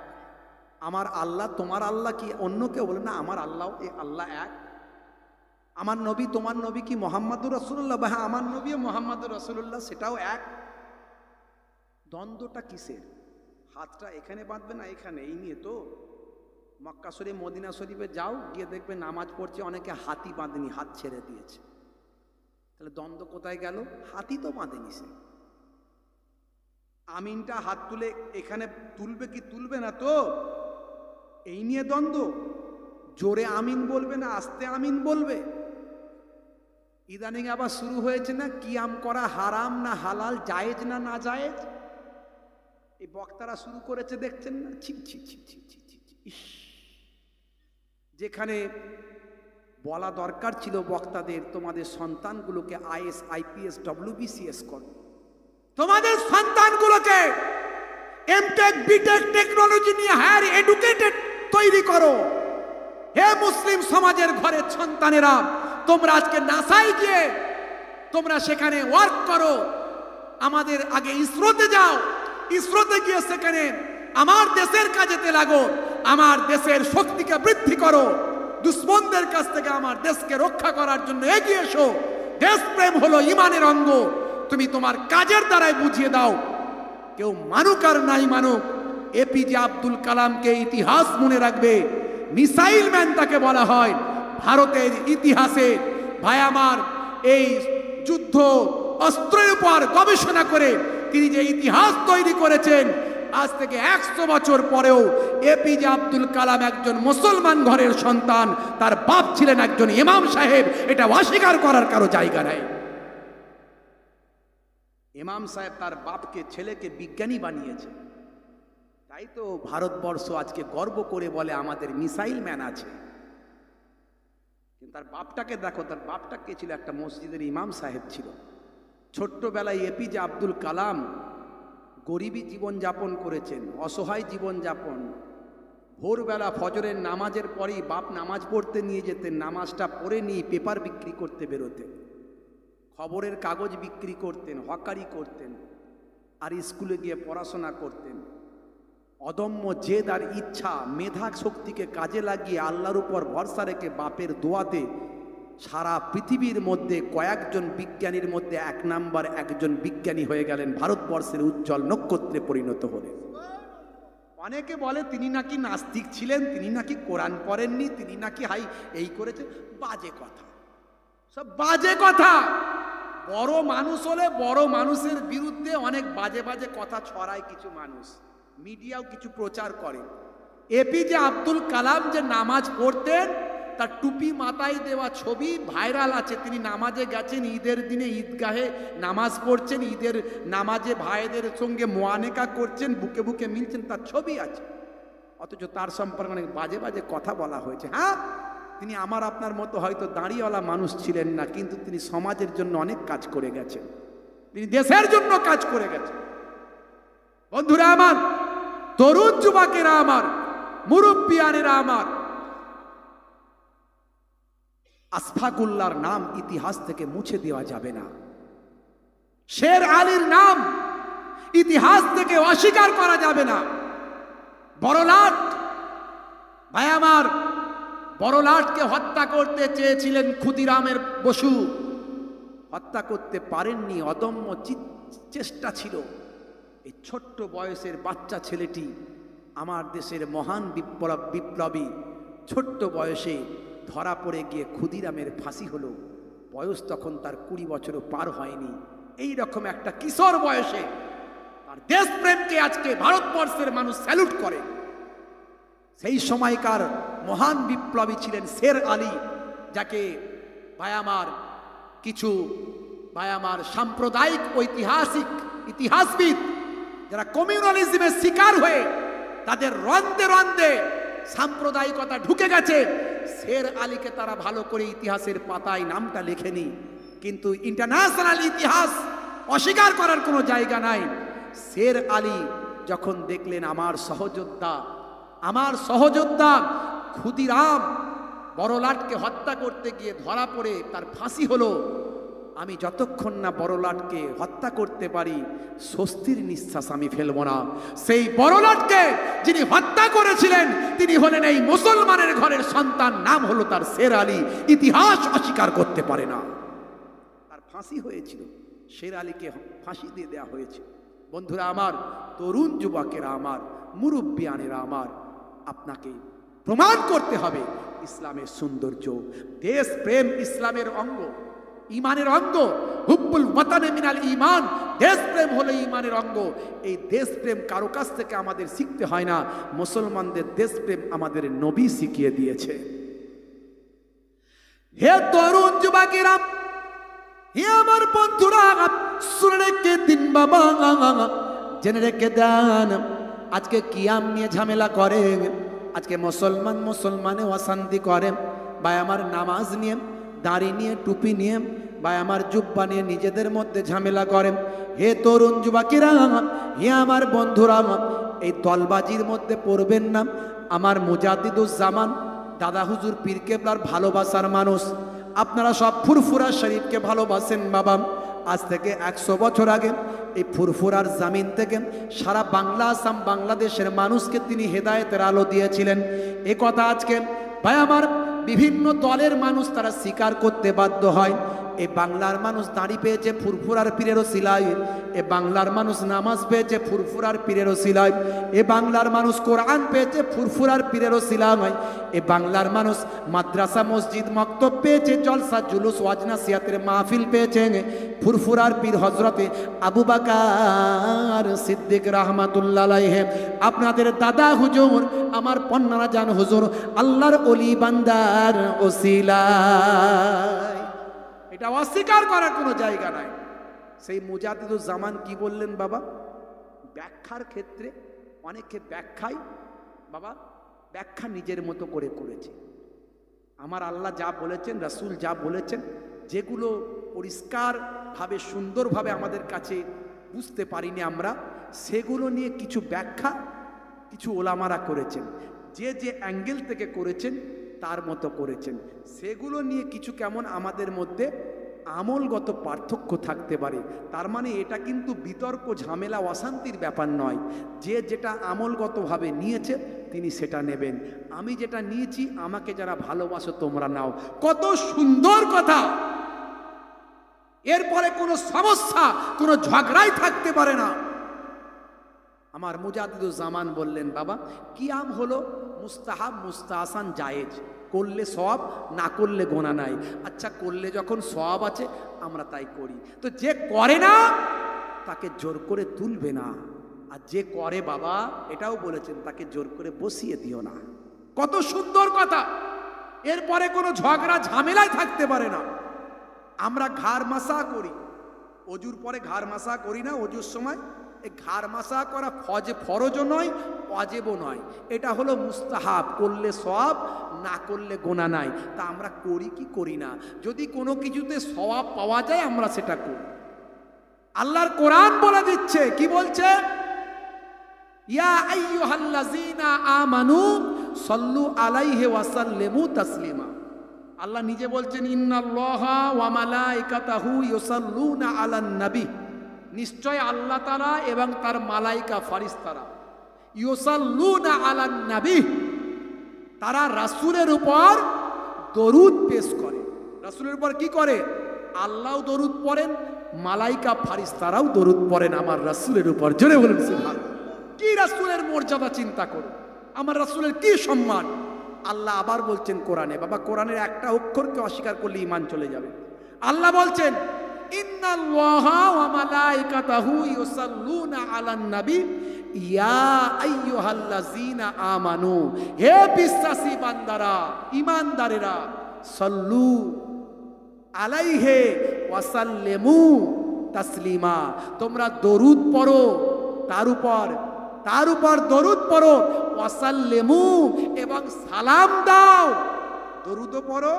আমার আল্লাহ, তোমার আল্লাহ কি অন্য কেউ? বলে না, আমার আল্লাহ, এই আল্লাহ এক। আমার নবী তোমার নবী কি মোহাম্মদুর রাসূলুল্লাহ? হ্যাঁ, আমার নবী মোহাম্মদুর রাসূলুল্লাহ, সেটাও এক। দ্বন্দ্বটা কিসের? হাতটা এখানে বাঁধবে না এখানে, এই নিয়ে তো। মক্কা শরীফ মদিনা শরীফে যাও, গিয়ে দেখবে নামাজ পড়ছে অনেকে হাতই বাঁধেনি, হাত ছেড়ে দিয়েছে। তাহলে দ্বন্দ্ব কোথায় গেল? হাতই তো বাঁধেনি সে। আমিনটা হাত তুলে এখানে তুলবে কি তুলবে না তো, এই নিয়ে দ্বন্দ্ব। জোরে আমিন বলবে না আস্তে আমিন বলবে। ইদানিং আবার শুরু হয়েছে না, কিয়াম করা হারাম না হালাল, জায়েজ না না জায়েজ, এই বক্তারা শুরু করেছে, দেখছেন না? ছি ছি ছি ছি ছি ছি ছি। ইস, যেখানে বলা দরকার ছিল বক্তাদের, তোমাদের সন্তানগুলোকে আইএস আইপিএস ডব্লিউবিসিএস করো, তোমাদের সন্তানগুলোকে এমটেক বিটেক টেকনোলজি নিয়ে হায়ার এডুকেটেড তৈরি করো। হে মুসলিম সমাজের ঘরের সন্তানেরা, তোমরা আজকে নাসায় গিয়ে তোমরা সেখানে ওয়ার্ক করো। আমাদের আগে ইসরোতে যাও, ইসরোতে গিয়ে সেখানে আমার দেশের কাজেতে লাগো, আমার দেশের শক্তিকে বৃদ্ধি করো, দুশ্মনদের কাছ থেকে আমার দেশকে রক্ষা করার জন্য এগিয়ে এসো। দেশপ্রেম হলো ইমানের অঙ্গ, তুমি তোমার কাজের দ্বারাই বুঝিয়ে দাও। কেউ মানুক আর নাই মানুক, এপিজে আব্দুল কালামকে ইতিহাস মনে রাখবে। মিসাইল ম্যান তাকে বলা হয়। ভারতের ইতিহাসে ভাই আমার এই যুদ্ধ অস্ত্রের উপর গবেষণা করে তিনি যে ইতিহাস তৈরি করেছেন, আজ থেকে 100 বছর পরেও এপিজে আব্দুল কালাম একজন মুসলমান ঘরের সন্তান, তার বাপ ছিলেন একজন ইমাম সাহেব, এটা অস্বীকার করার কারো জায়গা নাই। ইমাম সাহেব তার বাপকে ছেলেকে বিজ্ঞানী বানিয়েছে, তাই তো ভারতবর্ষ আজকে গর্ব করে বলে আমাদের মিসাইল ম্যান আছে। কিন্তু তার বাপটাকে দেখো, তার বাপটা কে ছিল? একটা মসজিদের ইমাম সাহেব ছিল। ছোট্টবেলায় এপিজে আব্দুল কালাম গরিবী জীবনযাপন করেছেন, অসহায় জীবনযাপন। ভোরবেলা ফজরের নামাজের পরেই বাপ নামাজ পড়তে নিয়ে যেতেন, নামাজটা পড়ে নিয়ে পেপার বিক্রি করতে বেরোতেন, খবরের কাগজ বিক্রি করতেন, হকারি করতেন, আর স্কুলে গিয়ে পড়াশোনা করতেন। অদম্য জেদ আর ইচ্ছা, মেধা শক্তিকে কাজে লাগিয়ে আল্লাহর উপর ভরসা রেখে বাপের দোয়াতে সারা পৃথিবীর মধ্যে কয়েকজন বিজ্ঞানীর মধ্যে 1 নাম্বার একজন বিজ্ঞানী হয়ে গেলেন, ভারতবর্ষের উজ্জ্বল নক্ষত্রে পরিণত হলেন। অনেকে বলে তিনি নাকি নাস্তিক ছিলেন, তিনি নাকি কোরআন পড়েননি, তিনি নাকি হাই এই করেছে। বাজে কথা, সব বাজে কথা। বড় মানুষ হলে বড় মানুষের বিরুদ্ধে অনেক বাজে বাজে কথা ছড়ায় কিছু মানুষ, মিডিয়াও কিছু প্রচার করে। এপিজে আব্দুল কালাম যে নামাজ পড়তেন, তার টুপি মাথায় দেওয়া ছবি ভাইরাল আছে। তিনি নামাজে গেছেন, ঈদের দিনে ঈদগাহে নামাজ পড়ছেন, ঈদের নামাজে ভাইদের সঙ্গে মোয়ানেকা করছেন, বুকে বুকে মিলছেন, তার ছবি আছে। অথচ তার সম্পর্কে অনেক বাজে বাজে কথা বলা হয়েছে। হ্যাঁ, তিনি আমার আপনার মতো হয়তো দাঁড়িয়েওয়ালা মানুষ ছিলেন না, কিন্তু তিনি সমাজের জন্য অনেক কাজ করে গেছেন, তিনি দেশের জন্য কাজ করে গেছেন। বন্ধুরা আমার, তরুণ যুবকেরা আমার, মুরব্বিয়ানেরা আমার, আশফাকুল্লাহর নাম ইতিহাস থেকে মুছে দেওয়া যাবে না। শের আলীর নাম ইতিহাস থেকে অস্বীকার করা যাবে না। বড়লাট ভাই আমার, বড়লাটকে হত্যা করতে চেয়েছিলেন ক্ষুদিরামের বসু, হত্যা করতে পারেননি, অদম্য চেষ্টা ছিল। এই ছোট্ট বয়সের বাচ্চা ছেলেটি আমার দেশের মহান বিপ্লবী, ছোট্ট বয়সে ধরা পড়ে গিয়ে ক্ষুদিরামের ফাঁসি হলো। বয়স তখন তার 20 বছরও পার হয়নি। এই রকম একটা কিশোর বয়সে তার দেশপ্রেমকে আজকে ভারতবর্ষের মানুষ স্যালুট করে। সেই সময়কার মহান বিপ্লবী ছিলেন শের আলী, যাকে ভাই আমার কিছু ভাই আমার সাম্প্রদায়িক ঐতিহাসিক ইতিহাসবিদ যারা কমিউনালিজমের শিকার হয়ে তাদের রন্দে রন্দে সাম্প্রদায়িকতা ঢুকে গেছে, শের আলীকে তারা ভালো করে ইতিহাসের পাতায় নামটা লেখেনি। কিন্তু ইন্টারন্যাশনাল ইতিহাস অস্বীকার করার কোনো জায়গা নাই। শের আলী যখন দেখলেন আমার সহযোদ্ধা ক্ষুদিরাম বড়লাটকে হত্যা করতে গিয়ে ধরা পড়ে তার ফাঁসি হলো, আমি যতক্ষণ না বড়লাটকে হত্যা করতে পারি স্বস্তির নিঃশ্বাস আমি ফেলবো না। সেই বড়লাটকে যিনি হত্যা করেছিলেন তিনি হলেন এই মুসলমানের ঘরের সন্তান, নাম হলো তার শের আলী। ইতিহাস অস্বীকার করতে পারে না। তার ফাঁসি হয়েছিল, শের আলীকে ফাঁসি দিয়ে দেওয়া হয়েছে। বন্ধুরা আমার, তরুণ যুবকেরা আমার, মুরব্বিয়ানেরা আমার, আপনাকে প্রমাণ করতে হবে ইসলামের সৌন্দর্য। দেশ প্রেম ইসলামের অঙ্গ, ইমানের অঙ্গ। হুব্বুল ওয়াতানে মিনাল ঈমান, দেশপ্রেম হলো ইমানের অঙ্গ। এই দেশপ্রেম কারো কাছ থেকে আমাদের শিখতে হয় না, মুসলমানদের দেশপ্রেম আমাদের নবী শিখিয়ে দিয়েছে। হে তরুণ যুবকেরা, হে আমার বন্ধুরা, শুনে রেখে দিন বাবা, জেনে রেখে দেন, আজকে কিয়াম নিয়ে ঝামেলা করে, আজকে মুসলমানে অশান্তি করে। ভাই আমার, নামাজ নিয়ে, দাড়ি নিয়ে, টুপি নিয়ে, ভাই আমার জুব্বা নিয়ে নিজেদের মধ্যে ঝামেলা করে। হে তরুণ যুবকেরা, হে আমার বন্ধুরা, এই দলবাজির মধ্যে পড়বেন না। আমার মুজাদ্দিদুজ্জামান দাদা হুজুর পীর কেবলার ভালোবাসার মানুষ। আপনারা সব ফুরফুরা শরীফকে ভালোবাসেন বাবা। আজ থেকে 100 বছর আগে এই ফুরফুরার জামিন থেকে সারা বাংলা, আসাম, বাংলাদেশের মানুষকে তিনি হেদায়েতের আলো দিয়েছিলেন। এ কথা আজকে ভাই আমার বিভিন্ন দলের মানুষ তারা স্বীকার করতে বাধ্য হয়। এই বাংলার মানুষ দাড়ি পেয়েছে ফুরফুরার পীরের ওসিলায়, এ বাংলার মানুষ নামাজ পেয়েছে ফুরফুরার পীরের ওসিলায়, এ বাংলার মানুষ কোরআন পেয়েছে ফুরফুরার পীরের ওসিলায়, এ বাংলার মানুষ মাদ্রাসা, মসজিদ, মক্তব পেয়েছে, জলসা, জুলুস, ওয়াজ নাসিহাতের মাহফিল পেয়েছে ফুরফুরার পীর হযরতে আবু বকর সিদ্দিক রাহমাতুল্লাহ আলাইহি। আপনাদের দাদা হুজুর, আমার পন্নারা জান হুজুর, আল্লাহর ওলি বান্দার ওসিলায়। এটা অস্বীকার করার কোনো জায়গা নাই। সেই মুজাদ্দিদুজ্জামান কি বললেন বাবা? ব্যাখ্যার ক্ষেত্রে অনেকে ব্যাখ্যাই বাবা ব্যাখ্যা নিজের মতো করে করেছে। আমার আল্লাহ যা বলেছেন, রাসূল যা বলেছেন, যেগুলো পরিষ্কারভাবে সুন্দরভাবে আমাদের কাছে বুঝতে পারিনি আমরা, সেগুলো নিয়ে কিছু ব্যাখ্যা কিছু ওলামারা করেছেন। যে যে অ্যাঙ্গেল থেকে করেছেন তার মতো করেছেন। সেগুলো নিয়ে কিছু কেমন আমাদের মধ্যে আমলগত পার্থক্য থাকতে পারে। তার মানে এটা কিন্তু বিতর্ক, ঝামেলা, অশান্তির ব্যাপার নয়। যে যেটা আমলগতভাবে নিয়েছে তিনি সেটা নেবেন। আমি যেটা নিয়েছি, আমাকে যারা ভালোবাসো তোমরা নাও। কত সুন্দর কথা! এরপরে কোনো সমস্যা, কোনো ঝগড়াই থাকতে পারে না। আমার মুজাদ্দিদুজ্জামান বললেন বাবা, কিয়াম হলো মুস্তাহাব, মুস্তাহসান, জায়েজ। করলে সওয়াব, না করলে গোনা নাই। আচ্ছা, করলে যখন সওয়াব আছে আমরা তাই করি, তো যে করে না তাকে জোর করে তুলবে না, আর যে করে বাবা এটাও বলেছেন তাকে জোর করে বসিয়ে দিও না। কত সুন্দর কথা! এরপরে কোনো ঝগড়া ঝামেলায় থাকতে পারে না। আমরা ঘাড় মাসা করি, অজুর পরে ঘাড় মাসা করি না? অজুর সময় এই ঘাড় মাসা করা ফরজও নয়, ওয়াজিবও নয়। এটা হলো মুস্তাহাব, করলে সওয়াব, না করলে গোনা নাই। তা আমরা করি কি করি না? যদি কোনো কিছুতে সওয়াব পাওয়া যায় আমরা সেটা করি। আল্লাহর কোরআন বলে দিচ্ছে, কি বলছে? ইয়া আইয়ুহাল্লাযীনা আমানু সাল্লু আলাইহি ওয়া সাল্লিমু তাসলিমা। আল্লাহ নিজে বলছেন, ইন্নাল্লাহা ওয়া মালাইকাতাহু ইউসাল্লুনা আলান নবী। নিশ্চয় আল্লাহ তাআলা এবং তার মালাইকা ফেরেশতারা ইউসাল্লুনা আলান নবী, তারা রাসূলের উপর দরুদ পেশ করে। রাসূলের উপর কি করে? আল্লাহও দরুদ পড়েন, মালাইকা ফেরেশতারাও দরুদ পড়েন আমার রাসূলের উপর। জোরে বলুন সুবহানাল্লাহ। কি রাসূলের মর্যাদা চিন্তা করুন, আমার রাসূলের কি সম্মান! আল্লাহ আবার বলছেন কোরআনে, বাবা কোরআনের একটা অক্ষরকে অস্বীকার করলে ঈমান চলে যাবে। আল্লাহ বলছেন, ইন্নাল্লাহা ওয়া মালাইকাতাহু ইউসাল্লুনা আলান নবী ইয়া আইয়ুহাল্লাযীনা আমানু, হে বিশ্বাসী বান্দারা, ঈমানদারেরা, সাল্লু আলাইহি ওয়া সাল্লিমু তাসলিমা, তোমরা দরুদ পড়ো, তার উপর দরুদ পড়ো, ওয়াসাল্লিমু, এবং সালাম দাও। দরুদও পড়ো,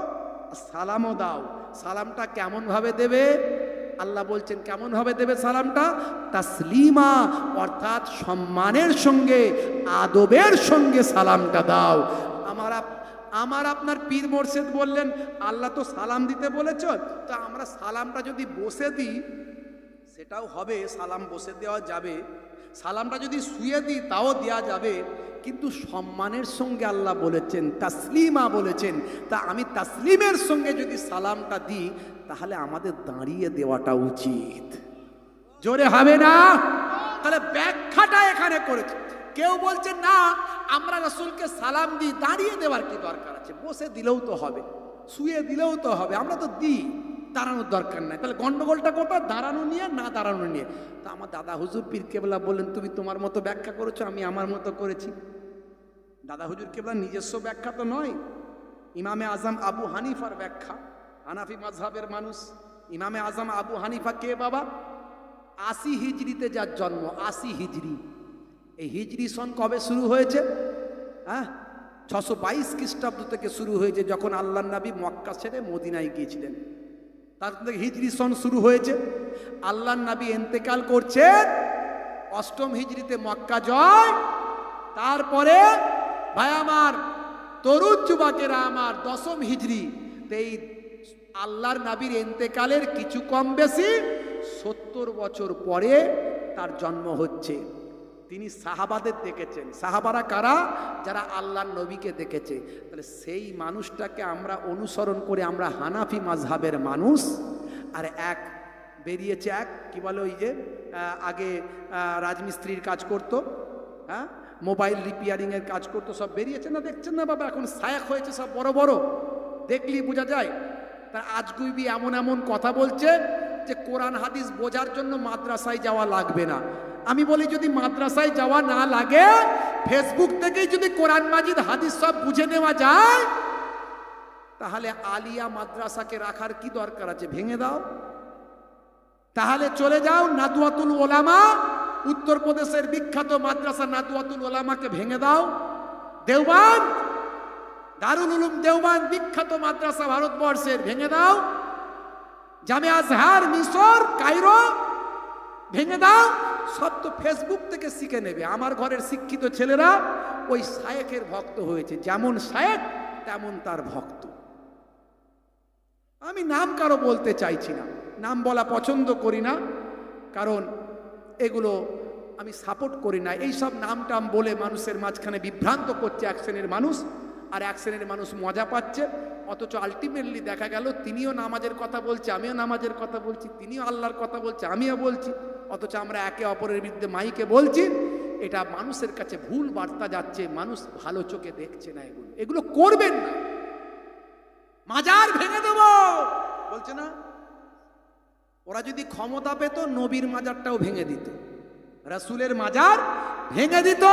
সালামও দাও। সালামটা কেমন ভাবে দেবে? আল্লাহ বলছেন কেমন ভাবে দেবে সালামটা? তাসলিমা, অর্থাৎ সম্মানের সঙ্গে, আদবের সঙ্গে সালামটা দাও। আমার আপনার পীর মোর্শেদ বললেন আল্লাহ তো সালাম দিতে বলেছ, তা আমরা সালামটা যদি বসে দিই সেটাও হবে, সালাম বসে দেওয়া যাবে, সালামটা যদি শুয়ে দিই তাও দেওয়া যাবে, কিন্তু সম্মানের সঙ্গে আল্লাহ বলেছেন তাসলিমা বলেছেন, তা আমি তাসলিমের সঙ্গে যদি সালামটা দিই তাহলে আমাদের দাঁড়িয়ে দেওয়াটা উচিত। জোরে হবে না? তাহলে ব্যাখ্যাটা এখানে করেছে। কেউ বলছে না আমরা রাসূলকে সালাম দিই, দাঁড়িয়ে দেওয়ার কি দরকার আছে, বসে দিলেও তো হবে, শুয়ে দিলেও তো হবে, আমরা তো দিই, দাঁড়ানোর দরকার নাই। তাহলে গন্ডগোলটা কোথায়? দাঁড়ানো নিয়ে না দাঁড়ানো নিয়ে। তা আমার দাদা হুজুর পীর কেবলা বললেন তুমি তোমার মতো ব্যাখ্যা করেছো, আমি আমার মতো করেছি। দাদা হুজুর কেবলা নিজস্ব ব্যাখ্যা তো নয়, ইমামে আজম আবু হানিফার ব্যাখ্যা, হানাফি মাযহাবের মানুষ। ইমামে আজম আবু হানিফা কে বাবা? 80 হিজরিতে যার জন্ম, 80 হিজরি। এই হিজরি সন কবে শুরু হয়েছে? 622 খ্রিস্টাব্দ থেকে শুরু হয়েছে, যখন আল্লাহর নবী মক্কা ছেড়ে মদিনায় গিয়েছিলেন। তার থেকে হিজরি সন শুরু হয়েছে। আল্লাহর নবী ইন্তেকাল করছেন 8ম হিজরিতে, মক্কা জয়। তারপরে ভাই আমার তরুণ যুবকেরা আমার 10ম হিজরি, এই আল্লাহর নবীর ইন্তেকালের কিছু কম বেশি 70 বছর পরে তার জন্ম হচ্ছে। তিনি সাহাবাদের দেখেছেন। সাহাবারা কারা? যারা আল্লাহর নবীকে দেখেছে। তাহলে সেই মানুষটাকে আমরা অনুসরণ করে আমরা হানাফি মাযহাবের মানুষ। আর এক বেরিয়েছে এক কি বলে, ওই যে আগে রাজমিস্ত্রির কাজ করতো, মোবাইল রিপেয়ারিংয়ের কাজ করতো, সব বেরিয়েছে না, দেখছেন না বাবা, এখন শায়েখ হয়েছে সব বড় বড়, দেখলেই বোঝা যায়। তার আজগুবি এমন এমন কথা বলছে যে কোরআন হাদিস বোঝার জন্য মাদ্রাসায় যাওয়া লাগবে না। আমি বলি যদি মাদ্রাসায় যাওয়া না লাগে, ফেসবুক থেকেই যদি কোরআন মাজিদ হাদিস সব বুঝে নেওয়া যায়, তাহলে আলিয়া মাদ্রাসাকে রাখার কি দরকার আছে? ভেঙে দাও। তাহলে চলে যাও নাদওয়াতুল ওলামা, উত্তরপ্রদেশের বিখ্যাত মাদ্রাসা নাদওয়াতুল ওলামাকে ভেঙে দাও। দেওবান, দারুল উলুম দেওবান বিখ্যাত মাদ্রাসা ভারতবর্ষের, ভেঙে দাও। জামে আজহার মিশর কায়রো, ভেঙে দাও। সব তো ফেসবুক থেকে শিখে নেবে। আমার ঘরের শিক্ষিত ছেলেরা ওই শায়েখের ভক্ত হয়েছে, যেমন শায়েখ তেমন তার ভক্ত। আমি নাম কারো বলতে চাইছি না, নাম বলা পছন্দ করি না, কারণ এগুলো আমি সাপোর্ট করি না। এই সব নাম টাম বলে মানুষের মাঝখানে বিভ্রান্ত করছে এক শ্রেণীর মানুষ, আর এক শ্রেণীর মানুষ মজা পাচ্ছে। অথচ আলটিমেটলি দেখা গেল তিনিও নামাজের কথা বলছে, আমিও নামাজের কথা বলছি, তিনিও আল্লাহর কথা বলছে, আমিও বলছি, অথচ আমরা একে অপরের বিরুদ্ধে মাইকে বলছি। এটা মানুষের কাছে ভুল বার্তা যাচ্ছে, মানুষ ভালো চোখে দেখছে না। এগুলো করবেন না। মাজার ভেঙে দেব বলছে না, ওরা যদি ক্ষমতা পেত নবীর মাজারটাও ভেঙে দিত, রাসূলের মাজার ভেঙে দিত।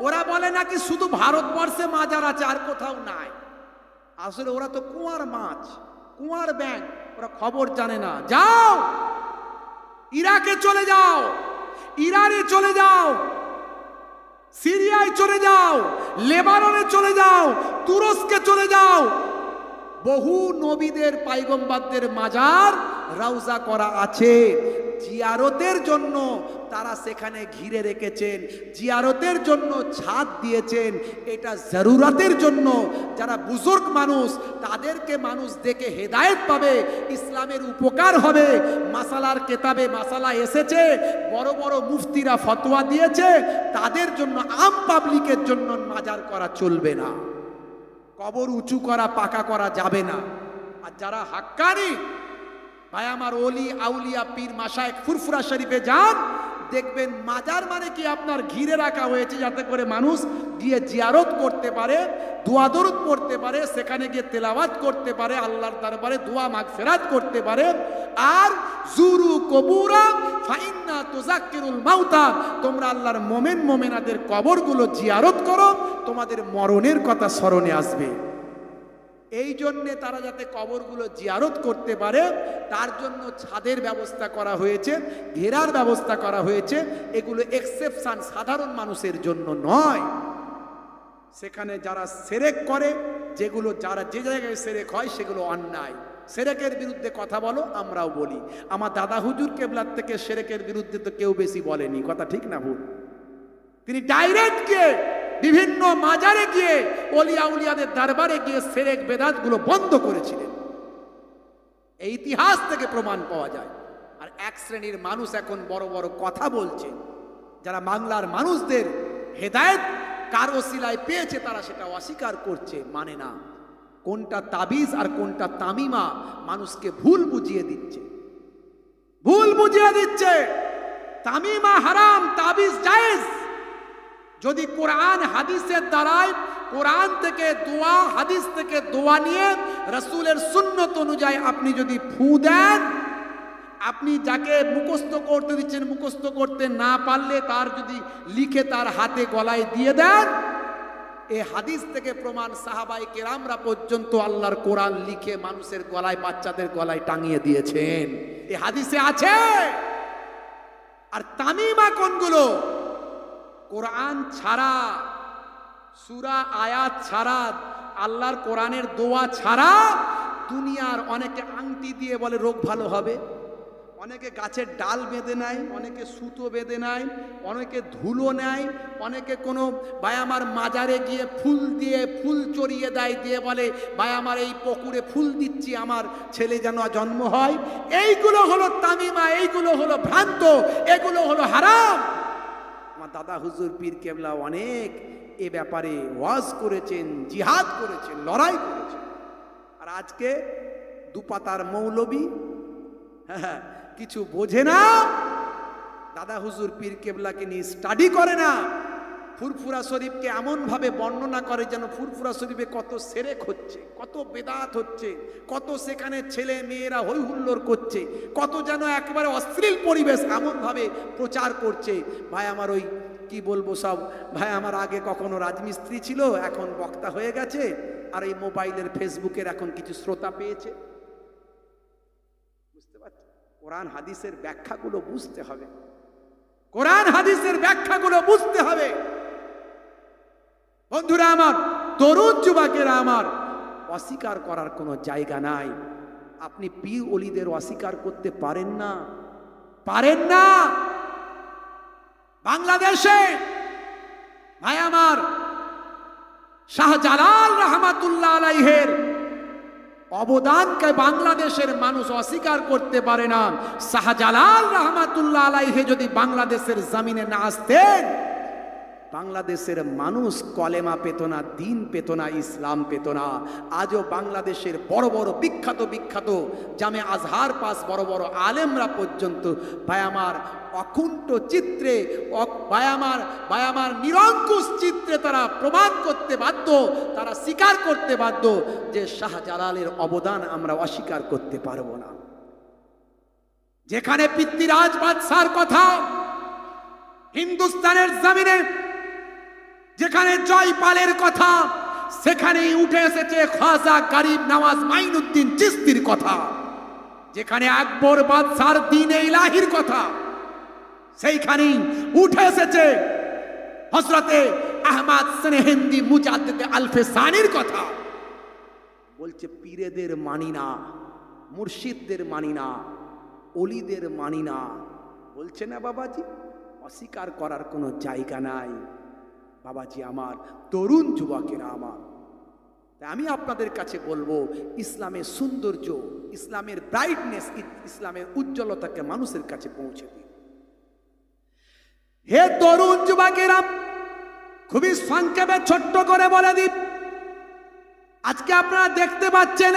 ওরা বলে নাকি শুধু ভারতবর্ষে মাজার আছে, আর কোথাও নাই। আসলে ওরা তো কুয়ার মাছ, কুয়ার ব্যাঙ, ওরা খবর জানে না। যাও ইরাকে চলে যাও, ইরানে চলে যাও, সিরিয়ায় চলে যাও, লেবাননে চলে যাও, তুরস্কে চলে যাও। বহু নবীদের পাইগম্বরদের মাজার রওজা করা আছে, জিয়ারতের জন্য তারা সেখানে ঘিরে রেখেছেন, জিয়ারতের জন্য ছাদ দিয়েছেন। এটা জরুরতের জন্য, যারা বুজুর্গ মানুষ তাদেরকে মানুষ দেখে হেদায়েত পাবে, ইসলামের উপকার হবে। মাসালার কেতাবে মাসালা এসেছে, বড় বড় মুফতিরা ফতোয়া দিয়েছে, তাদের জন্য, আম পাবলিকের জন্য মাজার করা চলবে না, কবর উঁচু করা পাকা করা যাবে না। আর যারা হাক্কানি ভাই আমার, ওলি আউলিয়া পীর মাশায়েখ ফুরফুরা শরীফে যান, দেখবেন মাজার মানে কি আপনার ঘিরে রাখা হয়েছে, যাতে করে মানুষ গিয়ে জিয়ারত করতে পারে, দোয়া দরুদ পড়তে পারে, সেখানে গিয়ে তেলাওয়াত করতে পারে, আল্লাহর দরবারে দোয়া মাগফিরাত করতে পারে। আর জুরু কবুরা ফাইন্না তুযাক্কিরুল মাউতা, তোমরা আল্লাহর মোমেন মোমেনাদের কবরগুলো জিয়ারত করো, তোমাদের মরণের কথা স্মরণে আসবে। এই জন্যে তারা যাতে কবরগুলো জিয়ারত করতে পারে, তার জন্য ছাদের ব্যবস্থা করা হয়েছে, ঘেরার ব্যবস্থা করা হয়েছে। এগুলো এক্সেপশন, সাধারণ মানুষের জন্য নয়। সেখানে যারা সেরেক করে, যেগুলো যারা যে জায়গায় সেরেক হয় সেগুলো অন্যায়। সেরেকের বিরুদ্ধে কথা বলো, আমরাও বলি। আমার দাদা হুজুর কেবলার থেকে সেরেকের বিরুদ্ধে তো কেউ বেশি বলেনি, কথা ঠিক না ভুল? তিনি ডাইরেক্ট কে বিভিন্ন মাজারে গিয়ে ওলিয়া উলিয়াদের দরবারে গিয়ে সেরেক বেদাতগুলো বন্ধ করেছিলেন। এই ইতিহাস থেকে প্রমাণ পাওয়া যায়। আর এক শ্রেণীর মানুষ এখন বড় বড় কথা বলছে, যারা বাংলার মানুষদের হেদায়েত কার ওসিলায় পেয়েছে তারা সেটা অস্বীকার করছে, মানে না। কোনটা তাবিজ আর কোনটা তামিমা মানুষকে ভুল বুঝিয়ে দিচ্ছে, ভুল বুঝিয়ে দিচ্ছে। তামিমা হারাম, তাবিজ জায়েজ। যদি কোরআন হাদিসের দ্বারায়, কোরআন থেকে দোয়া, হাদিস থেকে দোয়া নিয়ে রাসূলের সুন্নত অনুযায়ী আপনি যদি ফু দেন, আপনি যাকে মুখস্থ করতে দিচ্ছেন, মুখস্থ করতে না পারলে তার যদি লিখে তার হাতে গলায় দিয়ে দেন, এই হাদিস থেকে প্রমাণ, সাহাবায়ে কেরামরা পর্যন্ত আল্লাহর কোরআন লিখে মানুষের গলায়, বাচ্চাদের গলায় টাঙিয়ে দিয়েছেন, এই হাদিসে আছে। আর তামিমা কোনগুলো? কোরআন ছাড়া, সূরা আয়াত ছাড়া, আল্লাহর কোরআনের দোয়া ছাড়া দুনিয়ার অনেকে আংটি দিয়ে বলে রোগ ভালো হবে, অনেকে গাছের ডাল বেঁধে নেয়, অনেকে সুতো বেঁধে নেয়, অনেকে ধুলো নেয়, অনেকে কোনো ভাই আমার মাজারে গিয়ে ফুল দিয়ে ফুল চড়িয়ে দেয়, দিয়ে বলে ভাই আমার এই পুকুরে ফুল দিচ্ছি আমার ছেলে যেন জন্ম হয়। এইগুলো হলো তামিমা, এইগুলো হলো ভ্রান্ত, এগুলো হলো হারাম। আমার দাদা হুজুর পীর কেবলা অনেক এ ব্যাপারে ওয়াজ করেছেন, জিহাদ করেছেন, লড়াই করেছেন। আর আজকে দুপাতার মৌলবী কিছু বোঝে না, দাদা হুজুর পীর কেবলাকে নিয়ে স্টাডি করে না, ফুরফুরা শরীফকে এমন ভাবে বর্ণনা করে যেন ফুরফুরা শরীফে কত সেরেক হচ্ছে, কত বেদাত হচ্ছে, কত সেখানে ছেলে মেয়েরা হই হুল্লোড় করছে, কত যেন একেবারে অশ্লীল পরিবেশ এমন ভাবে প্রচার করছে। ভাই আমার ওই কি বলবো সব, ভাই আমার আগে কখনো রাজমিস্ত্রি ছিল, এখন বক্তা হয়ে গেছে, আর এই মোবাইলের ফেসবুকের এখন কিছু শ্রোতা পেয়েছে। কোরআন হাদিসের ব্যাখ্যাগুলো বুঝতে হবে, কোরআন হাদিসের ব্যাখ্যাগুলো বুঝতে হবে। বন্ধুরা আমার, তরুণ যুবকেরা আমার, অস্বীকার করার কোনো জায়গা নাই। আপনি পীর ওলিদের অস্বীকার করতে পারেন না, পারেন না। বাংলাদেশে ভাই আমার শাহজালাল রহমাতুল্লাহ আলাইহির অবদানকে বাংলাদেশের মানুষ অস্বীকার করতে পারে না। শাহজালাল রহমাতুল্লাহ আলাইহি যদি বাংলাদেশের জমিনে না আসতেন, বাংলাদেশের মানুষ কলেমা পেত না, দিন পেত না, ইসলাম পেত না। আজও বাংলাদেশের বড় বড় বিখ্যাত বিখ্যাত জামে আজহার পাস বড় বড় আলেমরা পর্যন্ত ভাই আমার অকুণ্ঠ চিত্রে, ভাই আমার নিরঙ্কুশ চিত্রে তারা প্রমাণ করতে বাধ্য, তারা স্বীকার করতে বাধ্য যে শাহজালালের অবদান আমরা অস্বীকার করতে পারবো না। যেখানে পৃথ্বীরাজ বাদশার কথা হিন্দুস্তানের জমিনে, যেখানে জয়পালের কথা, সেখানেই উঠে এসেছে খাজা গরিব নওয়াজ মাইনুদ্দিন চিশতির কথা। যেখানে আকবর বাদশার দ্বীন ইলাহির কথা, সেইখানেই উঠে এসেছে হযরতে আহমদ সেনেহেন্দি মুজাদ্দিদ আলফেসানির কথা। বলছে পীরেদের মানি না, মুর্শিদদের মানি না, ওলিদের মানি না। বলছে না বাবাজি, অস্বীকার করার কোনো জায়গা নাই। বাবাজি আমার, তরুণ যুবকেরা আমার, আমি আপনাদের কাছে বলবো, ইসলামের সৌন্দর্য, ইসলামের ব্রাইটনেস, ইসলামের উজ্জ্বলতাকে মানুষের কাছে পৌঁছে দিন। হে তরুণ যুবকেরা, খুবই সংক্ষেপে ছোট্ট করে বলে দিই, আজকে আপনারা দেখতে পাচ্ছেন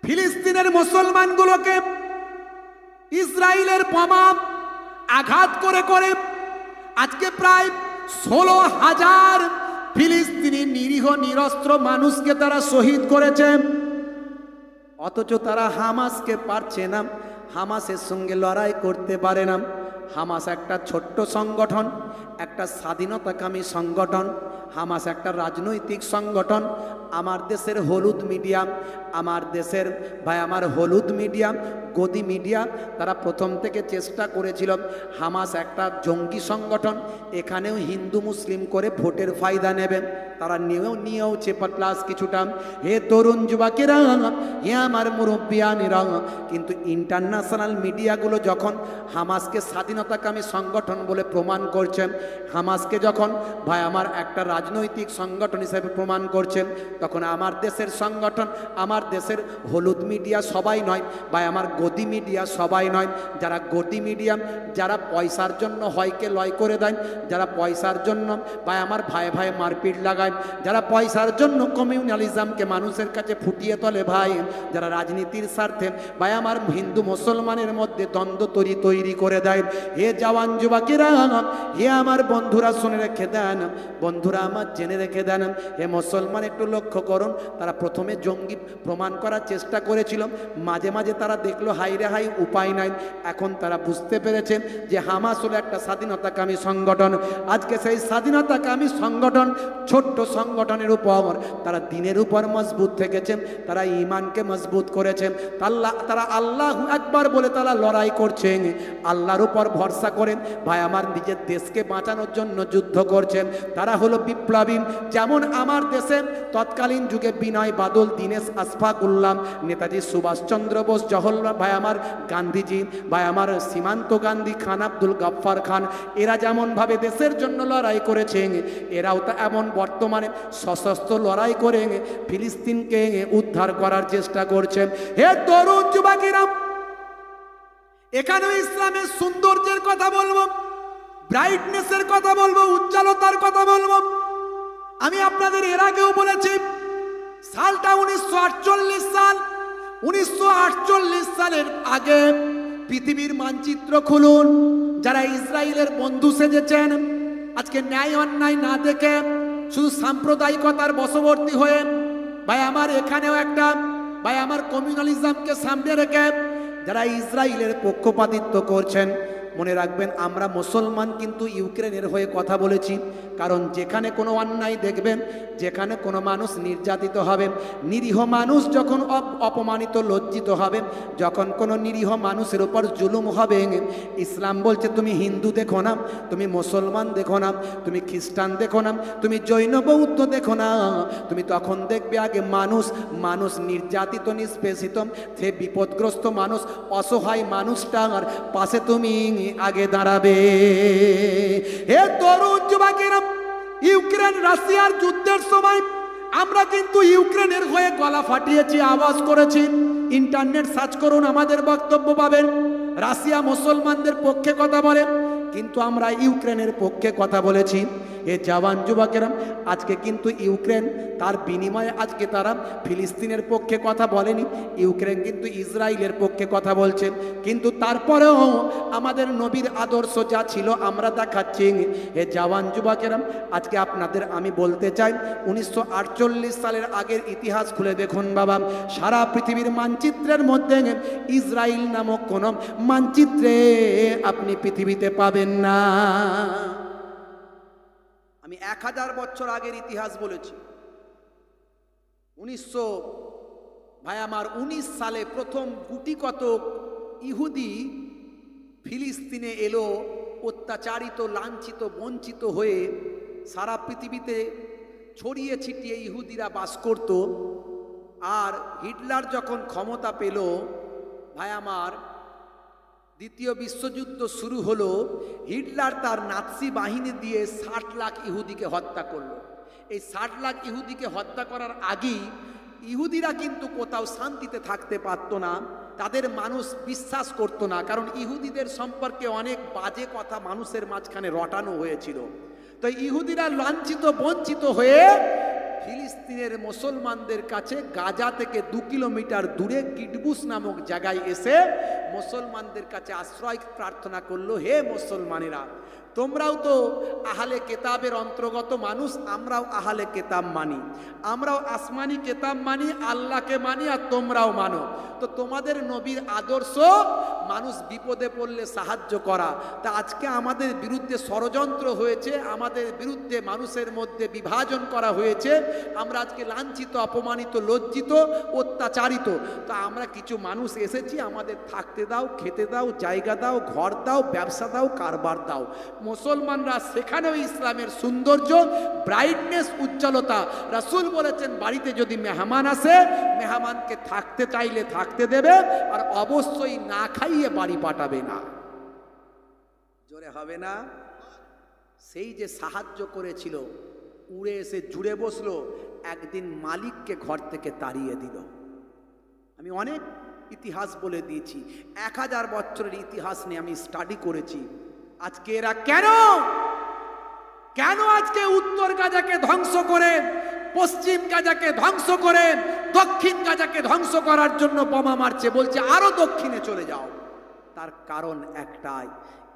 ফিলিস্তিনের মুসলমানগুলোকে ইসরায়েলের বোমা আঘাত করে করে আজকে প্রায় 16,000 ফিলিস্তিনি নিরীহ নিরস্ত্র মানুষকে তারা শহীদ করেছে। অথচ তারা হামাসকে পারছে না, হামাসের সঙ্গে লড়াই করতে পারে না। হামাস একটা ছোট্ট সংগঠন, একটা স্বাধীনতাকামী সংগঠন। হামাস একটা রাজনৈতিক সংগঠন। আমার দেশের হলুদ মিডিয়া, আমার দেশের ভাই আমার হলুদ মিডিয়া, গদি মিডিয়া, তারা প্রথম থেকে চেষ্টা করেছিল হামাস একটা জঙ্গি সংগঠন, এখানেও হিন্দু মুসলিম করে ভোটের ফায়দা নেবেন। তারা নিয়েওছে প্লাস কিছুটা। হে তরুণ যুবকেরা, হে আমার মুরব্বিয়ানেরা, কিন্তু ইন্টারন্যাশনাল মিডিয়াগুলো যখন হামাসকে স্বাধীনতাকামী সংগঠন বলে প্রমাণ করছেন, হামাসকে যখন ভাই আমার একটা রাজনৈতিক সংগঠন হিসেবে প্রমাণ করছেন, তখন আমার দেশের সংগঠন, আমার দেশের হলুদ মিডিয়া সবাই নয় ভাই আমার, গদি মিডিয়া সবাই নয়। যারা গদি মিডিয়া, যারা পয়সার জন্য হয়কে লয় করে দেয়, যারা পয়সার জন্য ভাই আমার ভাই ভাই মারপিট লাগায়, যারা পয়সার জন্য কমিউনালিজমকে মানুষের কাছে ফুটিয়ে তোলে ভাই, যারা রাজনীতির স্বার্থে ভাই আমার হিন্দু মুসলমানের মধ্যে দ্বন্দ্ব তৈরি করে দেয়। হে জওয়ান যুবকেরা, হে আমার বন্ধুরা শুনে রেখে দেন, বন্ধুরা আমার জেনে রেখে দেন, হে মুসলমান একটু লক্ষ্য করুন। তারা প্রথমে জঙ্গি প্রমাণ করার চেষ্টা করেছিল, মাঝে মাঝে তারা দেখলো হাই রে হাই উপায় নাই, এখন তারা বুঝতে পেরেছেন যে হামাস হলো একটা স্বাধীনতাকামী সংগঠন। আজকে সেই স্বাধীনতাকামী সংগঠন, ছোট্ট সংগঠনের উপর তারা দিনের উপর মজবুত থেকেছেন, তারা ঈমানকে মজবুত করেছেন, তারা আল্লাহু আকবার বলে তারা লড়াই করছেন, আল্লাহর উপর ভরসা করেন ভাই আমার, নিজের দেশকে বাঁচানোর জন্য যুদ্ধ করছেন। তারা হলো বিপ্লবী। যেমন আমার দেশে তৎকালীন যুগে বিনয় বাদল, দীনেশ আশফাক উল্লাহ, নেতাজি সুভাষচন্দ্র বোস, জওহরলাল ভাই আমার গান্ধীজি, ভাই আমার সীমান্ত গান্ধী, খান আব্দুল গফফার খান, এরা যেমনভাবে দেশের জন্য লড়াই করেছেন, এরাও তো এমন বর্তমানে সশস্ত্র লড়াই করে ফিলিস্তিনকে উদ্ধার করার চেষ্টা করছেন। হে তরুণ যুবকেরা, এখানেও ইসলামের সৌন্দর্যের কথা বলবো, ব্রাইটনেসের কথা বলবো, উজ্জ্বলতার কথা বলবো। আমি আপনাদের এর আগেও বলেছি, সালটা 1948 সাল। 1948 সালের আগে পৃথিবীর মানচিত্র খুলুন। যারা ইসরায়েলের বন্ধু সেজেছেন, আজকে ন্যায় অন্যায় না দেখে শুধু সাম্প্রদায়িকতার বশবর্তী হয়ে ভাই আমার এখানেও একটা ভাই আমার কমিউনালিজমকে সামনে রেখে যারা ইসরায়েলের পক্ষপাতিত্ব করছেন, মনে রাখবেন আমরা মুসলমান কিন্তু ইউক্রেনের হয়ে কথা বলেছি। কারণ যেখানে কোনো অন্যায় দেখবেন, যেখানে কোনো মানুষ নির্যাতিত হবে, নিরীহ মানুষ যখন অপমানিত লজ্জিত হবে, যখন কোনো নিরীহ মানুষের উপর জুলুম হবে, ইসলাম বলছে তুমি হিন্দু দেখো না, তুমি মুসলমান দেখো না, তুমি খ্রিস্টান দেখো না, তুমি জৈন বৌদ্ধ দেখো না, তুমি তখন দেখবে আগে মানুষ নির্যাতিত, নিষ্পেষিত, সে বিপদগ্রস্ত মানুষ, অসহায় মানুষটার পাশে তুমি আগে দাঁড়াবে। হে তরুণ যুবকেরা, ইউক্রেন রাশিয়ার যুদ্ধের সময় আমরা কিন্তু ইউক্রেনের হয়ে গলা ফাটিয়েছি, আওয়াজ করেছি। ইন্টারনেট সার্চ করুন, আমাদের বক্তব্য পাবেন। রাশিয়া মুসলমানদের পক্ষে কথা বলে, কিন্তু আমরা ইউক্রেনের পক্ষে কথা বলেছি। এ জওয়ান যুবকেরা, আজকে কিন্তু ইউক্রেন তার বিনিময়ে আজকে তারা ফিলিস্তিনের পক্ষে কথা বলেনি, ইউক্রেন কিন্তু ইসরায়েলের পক্ষে কথা বলছেন। কিন্তু তারপরেও আমাদের নবীর আদর্শ যা ছিল আমরা দেখাচ্ছি। এ জওয়ান যুবকেরা, আজকে আপনাদের আমি বলতে চাই 1948 সালের আগের ইতিহাস খুলে দেখুন বাবা, সারা পৃথিবীর মানচিত্রের মধ্যে ইসরায়েল নামক কোন মানচিত্রে আপনি পৃথিবীতে পাবেন না। আমি 1000 বছর আগের ইতিহাস বলেছি। 19 সালে প্রথম গুটি কতক ইহুদি ফিলিস্তিনে এলো, অত্যাচারিত, লাঞ্ছিত, বঞ্চিত হয়ে সারা পৃথিবীতে ছড়িয়ে ছিটিয়ে ইহুদিরা বাস করত। আর হিটলার যখন ক্ষমতা পেল, ভাই আমার দ্বিতীয় বিশ্বযুদ্ধ শুরু হলো, হিটলার তার নাৎসি বাহিনী দিয়ে 60 লাখ ইহুদিকে হত্যা করলো। এই 60 লাখ ইহুদিকে হত্যা করার আগেই ইহুদিরা কিন্তু কোথাও শান্তিতে থাকতে পারত না, তাদের মানুষ বিশ্বাস করত না, কারণ ইহুদিদের সম্পর্কে অনেক বাজে কথা মানুষের মাঝখানে রটানো হয়েছিল। তো ইহুদিরা লাঞ্ছিত, বঞ্চিত হয়ে ফিলিস্তিনের মুসলমানদের কাছে গাজা থেকে 2 কিলোমিটার দূরে কিডবুস নামক জায়গায় এসে মুসলমানদের কাছে আশ্রয় প্রার্থনা করলো, হে মুসলমানেরা, তোমরাও তো আহলে কেতাবের অন্তর্গত মানুষ, আমরাও আহলে কেতাব মানি, আমরাও আসমানি কেতাব মানি, আল্লাহকে মানি, আর তোমরাও মানো। তো তোমাদের নবীর আদর্শ মানুষ বিপদে পড়লে সাহায্য করা। তা আজকে আমাদের বিরুদ্ধে ষড়যন্ত্র হয়েছে, আমাদের বিরুদ্ধে মানুষের মধ্যে বিভাজন করা হয়েছে, আমরা আজকে লাঞ্ছিত, অপমানিত, লজ্জিত, অত্যাচারিত। তা আমরা কিছু মানুষ এসেছি, আমাদের থাকতে দাও, খেতে দাও, জায়গা দাও, ঘর দাও, ব্যবসা দাও, কারবার দাও। মুসলমানরা সেখানেও ইসলামের সৌন্দর্য, ব্রাইটনেস, উজ্জ্বলতা। রাসূল বলেছেন বাড়িতে যদি মেহমান আসে, মেহমানকে থাকতে চাইলে থাকতে দেবে, আর অবশ্যই না খাইয়ে বাড়ি পাঠাবে না। জোরে হবে না? সেই যে সাহায্য করেছিল, উড়ে এসে জুড়ে বসলো, একদিন মালিককে ঘর থেকে তাড়িয়ে দিল। আমি অনেক ইতিহাস বলে দিয়েছি, 1000 বছরের ইতিহাস নিয়ে আমি স্টাডি করেছি। আজকে এরা কেন আজকে উত্তর গাজাকে ধ্বংস করে, পশ্চিম গাজাকে ধ্বংস করে, দক্ষিণ গাজাকে ধ্বংস করার জন্য বোমা মারছে, বলছে আরো দক্ষিণে চলে যাও? তার কারণ একটাই,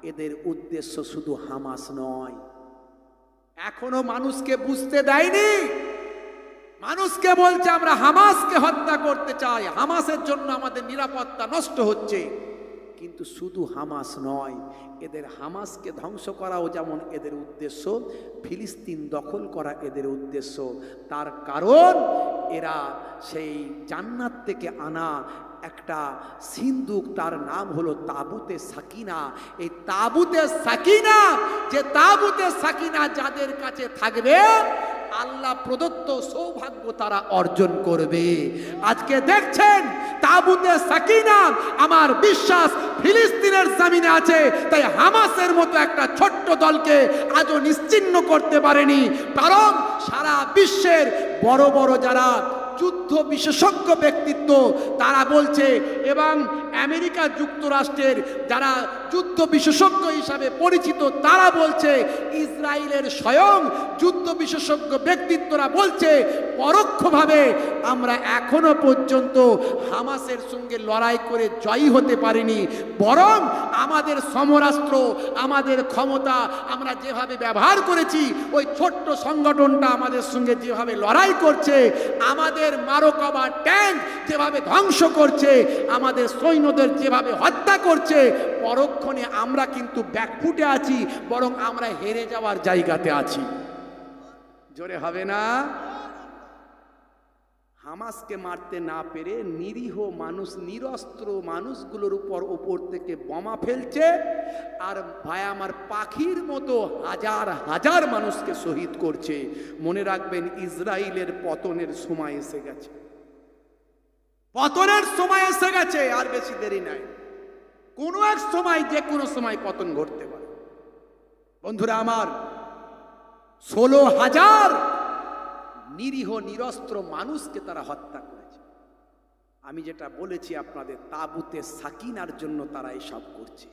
এদের উদ্দেশ্য শুধু হামাস নয়। এখনো মানুষকে বুঝতে দেয়নি। মানুষকে বলছে আমরা হামাসকে হত্যা করতে চাই, হামাসের জন্য আমাদের নিরাপত্তা নষ্ট হচ্ছে। কিন্তু শুধু হামাস নয়, এদের হামাসকে ধ্বংস করাও যেমন এদের উদ্দেশ্য, ফিলিস্তিন দখল করা এদের উদ্দেশ্য। তার কারণ এরা সেই জান্নাত থেকে আনা একটা সিন্দুক, তার নাম হলো তাবুতে সাকিনা। এই তাবুতে সাকিনা, যে তাবুতে সাকিনা যাদের কাছে থাকবে, আল্লাহ প্রদত্ত সৌভাগ্য তারা অর্জন করবে। আজকে দেখছেন তাবুতে সাকিনা, আমার বিশ্বাস ফিলিস্তিনের জমিনে আছে, তাই হামাসের মতো একটা ছোট্ট দলকে আজও নিশ্চিহ্ন করতে পারেনি। কারণ সারা বিশ্বের বড় বড় যারা যুদ্ধ বিশেষজ্ঞ ব্যক্তিত্ব, তারা বলছে, এবং আমেরিকা যুক্তরাষ্ট্রের যারা যুদ্ধ বিশেষজ্ঞ হিসাবে পরিচিত, তারা বলছে, ইসরায়েলের স্বয়ং যুদ্ধ বিশেষজ্ঞ ব্যক্তিত্বরা বলছে, পরোক্ষভাবে আমরা এখনো পর্যন্ত হামাসের সঙ্গে লড়াই করে জয়ী হতে পারিনি, বরং আমাদের সমরাস্ত্র, আমাদের ক্ষমতা আমরা যেভাবে ব্যবহার করেছি, ওই ছোট্ট সংগঠনটা আমাদের সঙ্গে যেভাবে লড়াই করছে, আমাদের মারকাবা ট্যাঙ্ক যেভাবে ধ্বংস করছে, আমাদের সৈন্যদের যেভাবে হত্যা করছে, পরক্ষণে আমরা কিন্তু ব্যাকফুটে আছি, বরং আমরা হেরে যাওয়ার জায়গাতে আছি। জোরে হবে না? হামাসকে মারতে না পেরে নিরীহ মানুষ, নিরস্ত্র মানুষগুলোর উপর থেকে বোমা ফেলছে, আর ভাই আমার পাখির মতো হাজার হাজার মানুষকে শহীদ করছে। মনে রাখবেন, ইসরায়েলের পতনের সময় এসে গেছে, পতনের সময় এসে গেছে, আর বেশি দেরি নাই। কোনো এক সময়, যে কোনো সময় পতন ঘটতে পারে। বন্ধুরা আমার, 16,000 নিরীহ নিরস্ত্র মানুষকে তারা হত্যা করেছে। আমি যেটা বলেছি আপনাদের, তাবুতে সাকিনার জন্য তারা এসব করছে।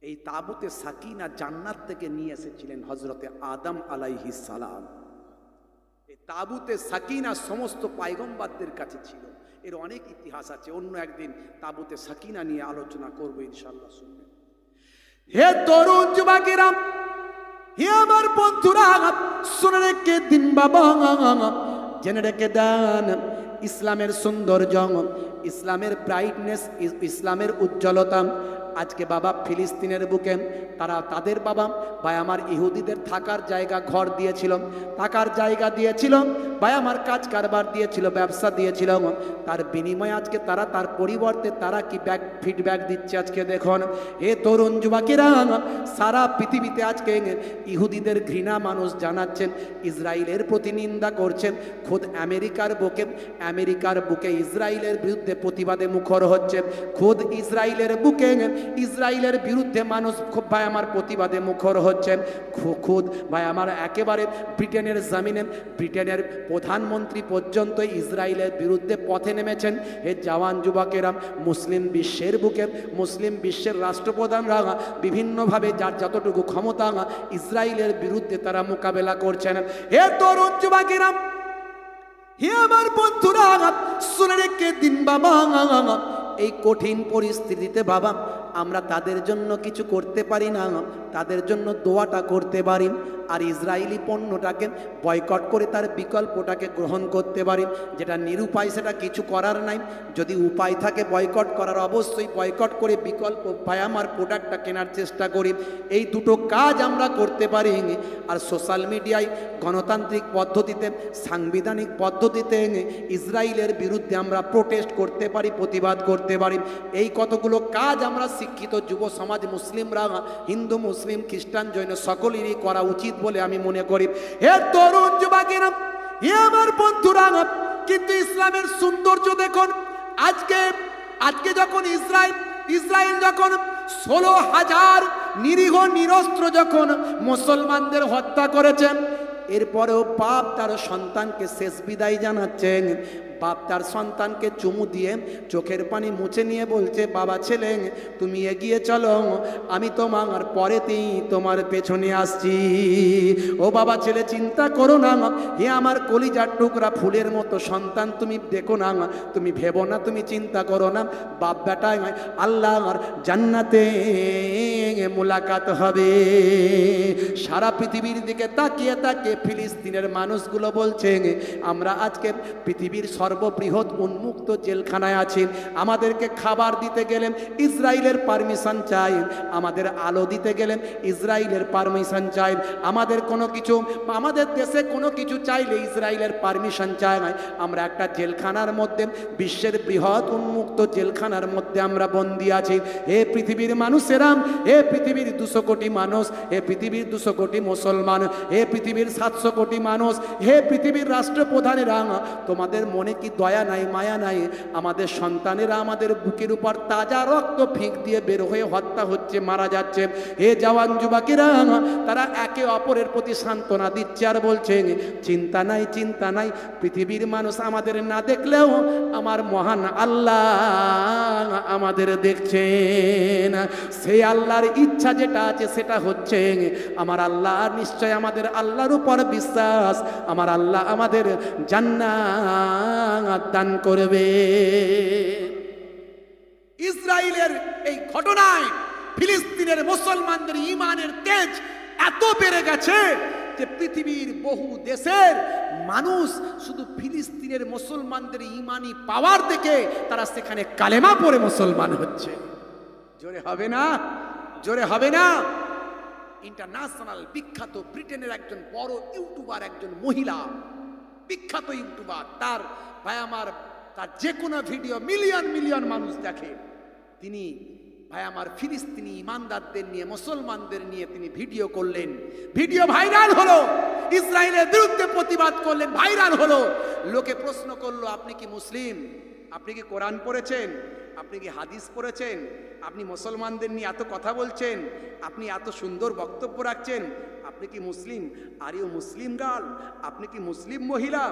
এই তাবুতে সাকিনা জান্নাত থেকে নিয়ে এসেছিলেন হযরতে আদম আলাইহিস সালাম। এই তাবুতে সাকিনা সমস্ত পয়গম্বরদের কাছে ছিল। এর অনেক ইতিহাস আছে, অন্য একদিন তাবুতে সাকিনা নিয়ে আলোচনা করবো ইনশাআল্লাহ। শুনবেন। হে তরুণ যুবকেরা, হে আমার বন্ধুরা, শুনে রেখে দিন বাবা, জেনে রেখে দেন, ইসলামের সৌন্দর্য, ইসলামের ব্রাইটনেস, ইসলামের উজ্জ্বলতা আজকে বাবা ফিলিস্তিনের বুকে তারা তাদের বাবা ভাই আমার ইহুদিদের থাকার জায়গা, ঘর দিয়েছিল, থাকার জায়গা দিয়েছিল, ভাই আমার কাজ কারবার দিয়েছিল, ব্যবসা দিয়েছিল। তার বিনিময়ে আজকে তারা, তার পরিবর্তে তারা কি ফিডব্যাক দিচ্ছে আজকে দেখুন। হে তরুণ যুবকেরা, সারা পৃথিবীতে আজকে ইহুদিদের ঘৃণা মানুষ জানাচ্ছেন, ইসরায়েলের প্রতি নিন্দা করছেন। খোদ আমেরিকার বুকে ইসরায়েলের বিরুদ্ধে প্রতিবাদে মুখর হচ্ছে। খোদ ইসরায়েলের বুকে ইসরায়েলের বিরুদ্ধে মানুষ খুব ভাই আমার প্রতিবাদে মুখর হচ্ছেন। খুদ ভাই আমার একেবারে ব্রিটেনের জমিনে ব্রিটেনের প্রধানমন্ত্রী পর্যন্ত ইসরায়েলের বিরুদ্ধে পথে নেমেছেন। হে জওয়ান যুবকেরা, মুসলিম বিশ্বের বুকে মুসলিম বিশ্বের রাষ্ট্রপ্রধানরা বিভিন্নভাবে যার যতটুকু ক্ষমতা ইসরায়েলের বিরুদ্ধে তারা মোকাবেলা করছেন। হে তরুণ যুবকেরা, হে আমার বন্ধুরা, শুনে রেখে দিন বাবা, এই কঠিন পরিস্থিতিতে বাবা আমরা তাদের জন্য কিছু করতে পারি না, তাদের জন্য দোয়াটা করতে পারি, আর ইসরায়েলি পণ্যটাকে বয়কট করে তার বিকল্পটাকে গ্রহণ করতে পারি। যেটা নিরুপায় সেটা কিছু করার নাই, যদি উপায় থাকে বয়কট করার, অবশ্যই বয়কট করে বিকল্প পায় আমার প্রোডাক্টটা কেনার চেষ্টা করি। এই দুটো কাজ আমরা করতে পারি। আর সোশ্যাল মিডিয়ায় গণতান্ত্রিক পদ্ধতিতে, সাংবিধানিক পদ্ধতিতে ইসরায়েলের বিরুদ্ধে আমরা প্রোটেস্ট করতে পারি, প্রতিবাদ করতে পারি। এই কতগুলো কাজ আমরা শিক্ষিত যুব সমাজ মুসলিমরা, হিন্দু মুসলিম মুসলিম খ্রিস্টান জৈন সকলেরই করা উচিত বলে আমি মনে করি। হে তরুণ যুবকেরা, হে আমার বন্ধুরা, কিন্তু ইসলামের সৌন্দর্য দেখুন। আজকে যখন ইসরায়েল যখন 16,000 নিরীহ নিরস্ত্র যখন মুসলমানদের হত্যা করেছেন, এরপরেও বাপ তার সন্তানকে শেষ বিদায় জানাচ্ছেন। বাপ তার সন্তানকে চুমু দিয়ে চোখের পানি মুছে নিয়ে বলছে, বাবা ছেলে তুমি এগিয়ে চলো, আমি তোমার পরেতেই তোমার পেছনে আসছি। ও বাবা ছেলে চিন্তা করো না, হে আমার কলিজার টুকরা ফুলের মতো সন্তান, তুমি দেখো না, তুমি ভেবো না, তুমি চিন্তা করো না, বাপ বেটা আল্লাহর জান্নাতে মুলাকাত হবে। সারা পৃথিবীর দিকে তাকিয়ে তাকিয়ে ফিলিস্তিনের মানুষগুলো বলছে, আমরা আজকে পৃথিবীর সর্ববৃহৎ উন্মুক্ত জেলখানায় আছি, আমাদেরকে খাবার দিতে গেলেন ইসরায়েলের পারমিশন চাই, আমাদের আলো দিতে গেলেন ইসরায়েলের পারমিশন চাই, আমাদের কোনো কিছু আমাদের দেশে কোনো কিছু চাইলে ইসরায়েলের পারমিশন চাই। আমরা একটা জেলখানার মধ্যে, বিশ্বের বৃহৎ উন্মুক্ত জেলখানার মধ্যে আমরা বন্দী আছি। হে পৃথিবীর মানুষেরা, হে পৃথিবীর 200 কোটি মানুষ, হে পৃথিবীর 200 কোটি মুসলমান, হে পৃথিবীর 700 কোটি মানুষ, হে পৃথিবীর রাষ্ট্রপ্রধানেরা, তোমাদের মনে কি দয়া নাই, মায়া নাই? আমাদের সন্তানেরা আমাদের বুকের উপর তাজা রক্ত ফিক দিয়ে বের হয়ে হত্যা হচ্ছে, মারা যাচ্ছে। হে জওয়ান যুবকেরা, তারা একে অপরের প্রতি সান্ত্বনা দিচ্ছে আর বলছে, চিন্তা নাই, চিন্তা নাই, পৃথিবীর মানুষ আমাদের না দেখলেও আমার মহান আল্লাহ আমাদের দেখছেন। সেই আল্লাহর ইচ্ছা যেটা আছে সেটা হচ্ছে, আমার আল্লাহ নিশ্চয়, আমাদের আল্লাহর উপর বিশ্বাস, আমার আল্লাহ আমাদের জান্নাত দান করবে। ইসরায়েলের এই ঘটনায় ফিলিস্তিনের মুসলমানদের ঈমানের তেজ এত বেড়ে গেছে যে পৃথিবীর বহু দেশের মানুষ শুধু ফিলিস্তিনের মুসলমানদের ঈমানি পাওয়ার দেখে তারা সেখানে কালেমা পড়ে মুসলমান হচ্ছে। জোরে হবে না? জোরে হবে না? ইন্টারন্যাশনাল বিখ্যাত ব্রিটেনের একজন বড় ইউটিউবার, একজন মহিলা বিখ্যাত ইউটিউবার, তার ভাই আমার তার যে কোনো ভিডিও মিলিয়ন মিলিয়ন মানুষ দেখে। তিনি ভাই আমার ফিলিস্তিনি ইমানদারদের নিয়ে, মুসলমানদের নিয়ে তিনি ভিডিও করলেন, ভিডিও ভাইরাল হলো, ইসরায়েলের বিরুদ্ধে প্রতিবাদ করলেন, ভাইরাল হলো। লোকে প্রশ্ন করলো, আপনি কি মুসলিম? আপনি কি কোরআন পড়েছেন? আপনি কি হাদিস পড়েছেন? আপনি মুসলমানদের নিয়ে এত কথা বলছেন, আপনি এত সুন্দর বক্তব্য রাখছেন, আপনি কি মুসলিম? আর ইউ মুসলিম গার্ল, আপনি কি মুসলিম মহিলা?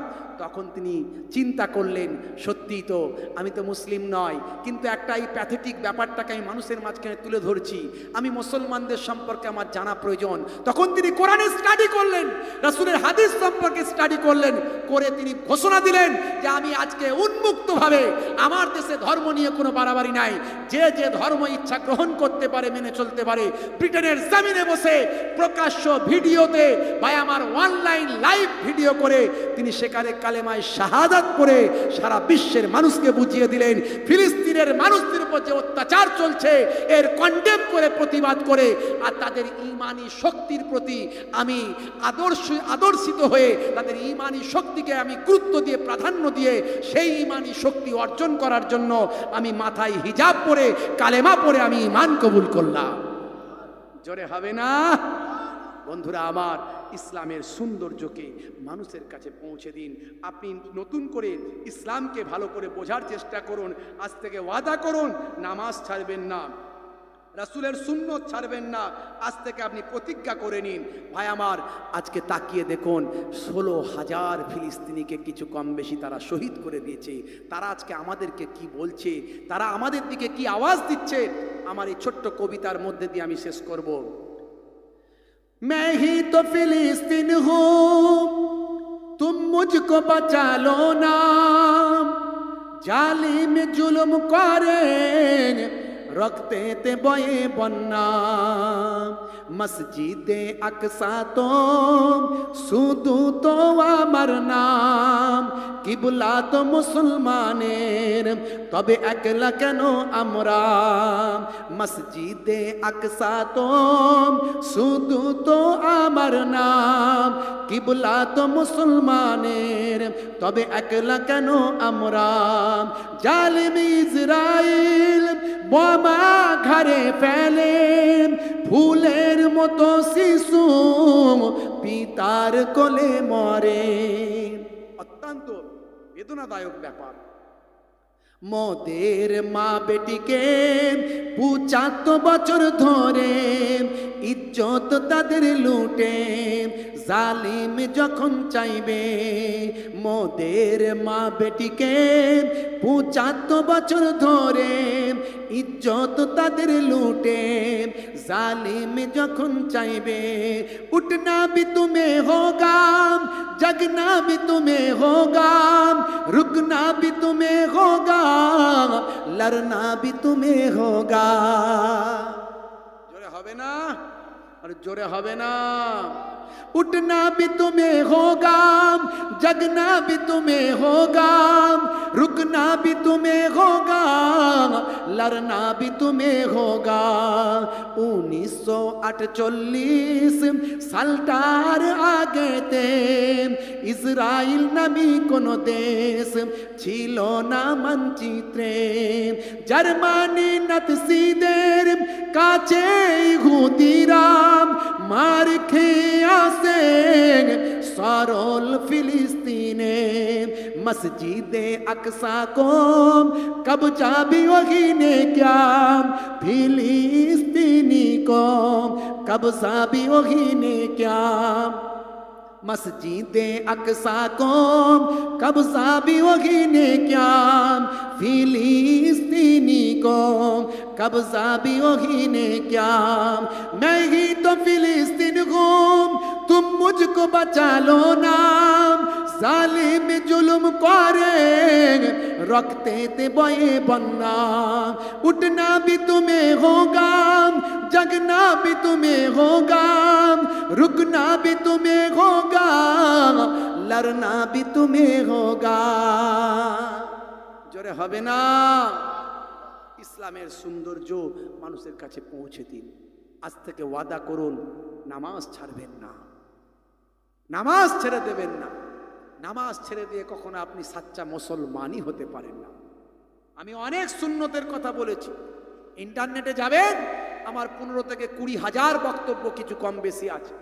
তখন তিনি চিন্তা করলেন, সত্যিই তো আমি তো মুসলিম নয়, কিন্তু একটা এই প্যাথেটিক ব্যাপারটাকে আমি মানুষের মাঝখানে তুলে ধরছি, আমি মুসলমানদের সম্পর্কে আমার জানা প্রয়োজন। তখন তিনি কোরআনে স্টাডি করলেন, রাসূলের হাদিস সম্পর্কে স্টাডি করলেন, করে তিনি ঘোষণা দিলেন যে আমি আজকে উন্মুক্তভাবে, আমার দেশে ধর্ম নিয়ে কোনো বাড়াবাড়ি নাই, যে যে ধর্ম ইচ্ছা গ্রহণ করতে পারে, মেনে চলতে পারে। ব্রিটেনের জমিনে বসে প্রকাশ্য ভিডিওতে ভাই আমার অনলাইন লাইভ ভিডিও করে তিনি সেখানে কালেমায় শাহাদাত করে সারা বিশ্বের মানুষকে বুঝিয়ে দিলেন ফিলিস্তিনের মানুষদের উপর যে অত্যাচার চলছে এর কন্ডেম করে, প্রতিবাদ করে, আর তাদের ঈমানি শক্তির প্রতি আমি আদর্শিত হয়ে তাদের ঈমানি শক্তিকে আমি গুরুত্ব দিয়ে, প্রাধান্য দিয়ে সেই ঈমানি শক্তি অর্জন করার জন্য আমি মাথায় হিজাব পরে, কালেমা পরে আমি ঈমান কবুল করলাম। জোরে হবে না? বন্ধুরা আমার, ইসলামের সৌন্দর্যকে মানুষের কাছে পৌঁছে দিন। আপনি নতুন করে ইসলামকে ভালো করে বোঝার চেষ্টা করুন। আজ থেকে ওয়াদা করুন, নামাজ ছাড়বেন না, রাসূলের সুন্নত ছাড়বেন না। আজ থেকে আপনি প্রতিজ্ঞা করে নিন। ভাই আমার, আজকে তাকিয়ে দেখুন, 16,000 ফিলিস্তিনিকে কিছু কম বেশি তারা শহীদ করে দিয়েছে। তারা আজকে আমাদেরকে কি বলছে, তারা আমাদের দিকে কি আওয়াজ দিচ্ছে, আমার এই ছোট্ট কবিতার মধ্যে দিয়ে আমি শেষ করব। मैं ही तो फिलिस्तीन हूँ, तुम मुझको बचा लो ना, जालिम जुल्म करें रखते ते बये बन्ना, मस्जिदे अक्सा तो सुदू तो আমার নাম, কিবলা তো মুসলমানের, তবে একলা কেন আমরা, মসজিদে আকসা তো শুধু তো আমার নাম, কিবলা তো মুসলমানের, তবে একলা কেন আমরা, জালিম ইসরাইল বোমা ঘরে ফেলে, ফুলের ফুলের মতো শিশু পিতার কোলে মরে। অত্যন্ত বেদনাদায়ক ব্যাপার। মোদের মা বেটিকে 75 বছর ধরে ইজ্জত তাদের লুটে জালিম যখন চাইবে। মোদের মা বেটিকে 75 বছর ধরে ইজ্জত তাদের লুটে জালিম যখন চাইবে। উঠনা भी तुम्हें होगा, जगना भी तुम्हें होगा, रुकना भी तुम्हें होगा, लड़ना भी तुम्हें होगा। जोरे হবে না, আর জোরে হবে না। उठना भी तुम्हें होगा, जगना भी तुम्हें होगा, रुकना भी तुम्हें होगा, लड़ना भी तुम्हें होगा। 1948 সালটার আগেতে ইসরায়েল নামী কোনো দেশ ছিল না মানচিত্রে। জার্মানি নাৎসিদের কাছে ইহুদিরা মার খেয়ে আসেন সরল ফিলিস্তিনে। মসজিদে আকসা को कब्जा भी वही ने क्या, फिलिस्तीनी को कब्जा भी वही ने क्या। मस्जिदे अक्सा को कब्जा भी वही ने क्या, फिलिस्तीनी को कब्जा भी वही ने क्या। मैं ही तो फिलिस्तीन हूँ, तुम मुझको बचा लो ना। जालिम जुल्म करे रखते थे बये बन्ना। उठना भी तुम्हें होगा, जगना भी तुम्हें होगा, रुकना भी तुम्हें होगा, लड़ना भी तुम्हें होगा। জোরে হবে না। ইসলামের সৌন্দর্য মানুষের কাছে পৌঁছে দিন। আজ থেকে ওয়াদা করুন, নামাজ ছাড়বেন না, নামাজ ছেড়ে দেবেন না। নামাজ ছেড়ে দিয়ে কখনো আপনি সাচ্চা মুসলমানই হতে পারেন না। আমি অনেক সুন্নতের কথা বলেছি, ইন্টারনেটে যাবেন, আমার 15 থেকে 20 হাজার বক্তব্য কিছু কম বেশি আছে।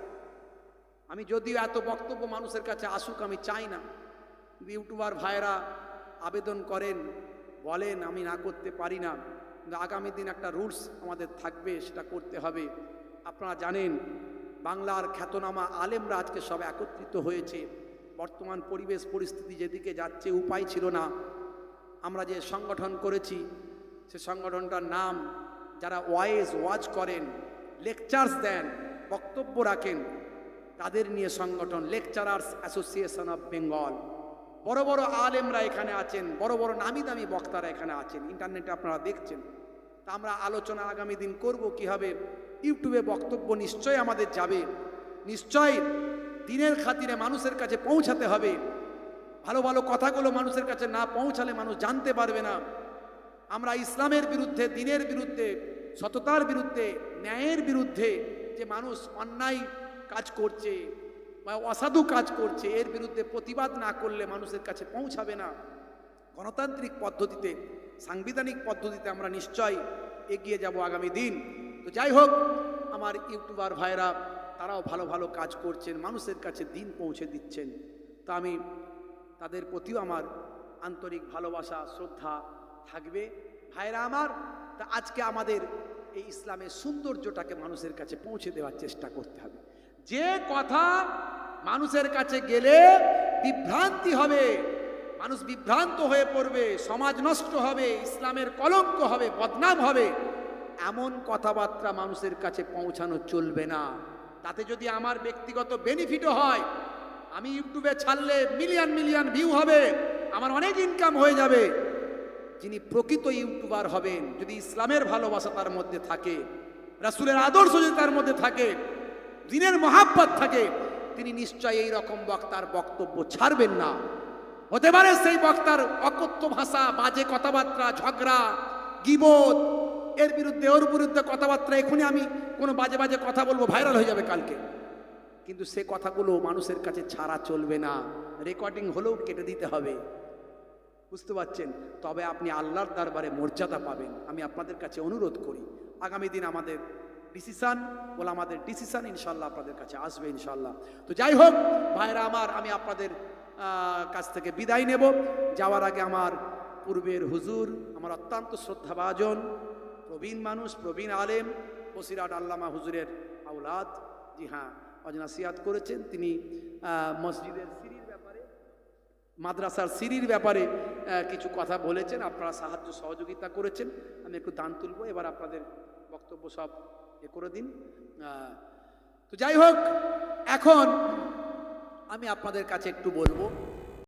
আমি যদিও এত বক্তব্য মানুষের কাছে আসুক আমি চাই না, ইউটিউবার ভাইরা আবেদন করেন, বলেন, আমি না করতে পারি না, কিন্তু আগামী দিন একটা রুলস আমাদের থাকবে, সেটা করতে হবে। আপনারা জানেন বাংলার খ্যাতনামা আলেমরা আজকে সব একত্রিত হয়েছে। বর্তমান পরিবেশ পরিস্থিতি যেদিকে যাচ্ছে, উপায় ছিল না। আমরা যে সংগঠন করেছি সে সংগঠনটার নাম, যারা ওয়াজ করেন, লেকচার্স দেন, বক্তব্য রাখেন, তাদের নিয়ে সংগঠন লেকচারার্স অ্যাসোসিয়েশন অফ বেঙ্গল। বড় বড় আলেমরা এখানে আছেন, বড় বড় নামি দামি বক্তারা এখানে আছেন, ইন্টারনেটে আপনারা দেখছেন। তা আমরা আলোচনা আগামী দিন করব কিভাবে ইউটিউবে বক্তব্য নিশ্চয় আমাদের যাবে, নিশ্চয় দিনের খাতিরে মানুষের কাছে পৌঁছাতে হবে। ভালো ভালো কথাগুলো মানুষের কাছে না পৌঁছালে মানুষ জানতে পারবে না। আমরা ইসলামের বিরুদ্ধে, দিনের বিরুদ্ধে, সততার বিরুদ্ধে, ন্যায়ের বিরুদ্ধে যে মানুষ অন্যায় কাজ করছে বা অসাধু কাজ করছে, এর বিরুদ্ধে প্রতিবাদ না করলে মানুষের কাছে পৌঁছাবে না। গণতান্ত্রিক পদ্ধতিতে, সাংবিধানিক পদ্ধতিতে আমরা নিশ্চয় এগিয়ে যাব আগামী দিন। তো যাই হোক, আমার ইউটিউবার ভাইরা তারাও ভালো ভালো কাজ করছেন, মানুষের কাছে দিন পৌঁছে দিচ্ছেন। তা আমি তাদের প্রতিও আমার আন্তরিক ভালোবাসা, শ্রদ্ধা থাকবে। ভাইরা আমার, তা আজকে আমাদের এই ইসলামের সৌন্দর্যটাকে মানুষের কাছে পৌঁছে দেওয়ার চেষ্টা করতে হবে। যে কথা মানুষের কাছে গেলে বিভ্রান্তি হবে, মানুষ বিভ্রান্ত হয়ে পড়বে, সমাজ নষ্ট হবে, ইসলামের কলঙ্ক হবে, বদনাম হবে, এমন কথাবার্তা মানুষের কাছে পৌঁছানো চলবে না। তাতে যদি আমার ব্যক্তিগত বেনিফিটও হয়, আমি ইউটিউবে ছাড়লে মিলিয়ন মিলিয়ন ভিউ হবে, আমার অনেক ইনকাম হয়ে যাবে। যিনি প্রকৃত ইউটিউবার হবেন, যদি ইসলামের ভালোবাসা তার মধ্যে থাকে, রাসূলের আদর্শ যদি তার মধ্যে থাকে, দ্বীনের মহাব্বত থাকে, তিনি নিশ্চয় এই রকম বক্তার বক্তব্য ছাড়বেন না। হতে পারে সেই বক্তার অকথ্য ভাষা, বাজে কথাবার্তা, ঝগড়া, গীবত, এর বিরুদ্ধে ওর বিরুদ্ধে কথাবার্তা, এখনই আমি কোনো বাজে বাজে কথা বলবো, ভাইরাল হয়ে যাবে কালকে, কিন্তু সে কথাগুলো মানুষের কাছে ছাড়া চলবে না, রেকর্ডিং হলেও কেটে দিতে হবে। বুঝতে পারছেন? তবে আপনি আল্লাহর দরবারে মর্যাদা পাবেন। আমি আপনাদের কাছে অনুরোধ করি, আগামী দিন আমাদের ডিসিশন, ওলামাদের ডিসিশন ইনশাল্লাহ আপনাদের কাছে আসবে ইনশাল্লাহ। তো যাই হোক ভাইরা আমার, আমি আপনাদের কাছ থেকে বিদায় নেব। যাওয়ার আগে আমার পূর্বের হুজুর, আমার অত্যন্ত শ্রদ্ধাভাজন প্রবীণ মানুষ, প্রবীণ আলেম, বসিরহাট আল্লামা হুজুরের আওলাদ, জি হ্যাঁ, অজনাসিয়াত করেছেন। তিনি মসজিদের সিঁড়ির ব্যাপারে, মাদ্রাসার সিঁড়ির ব্যাপারে কিছু কথা বলেছেন, আপনারা সাহায্য সহযোগিতা করেছেন। আমি একটু দান তুলব, এবার আপনাদের বক্তব্য সব করে দিন। তো যাই হোক, এখন আমি আপনাদের কাছে একটু বলবো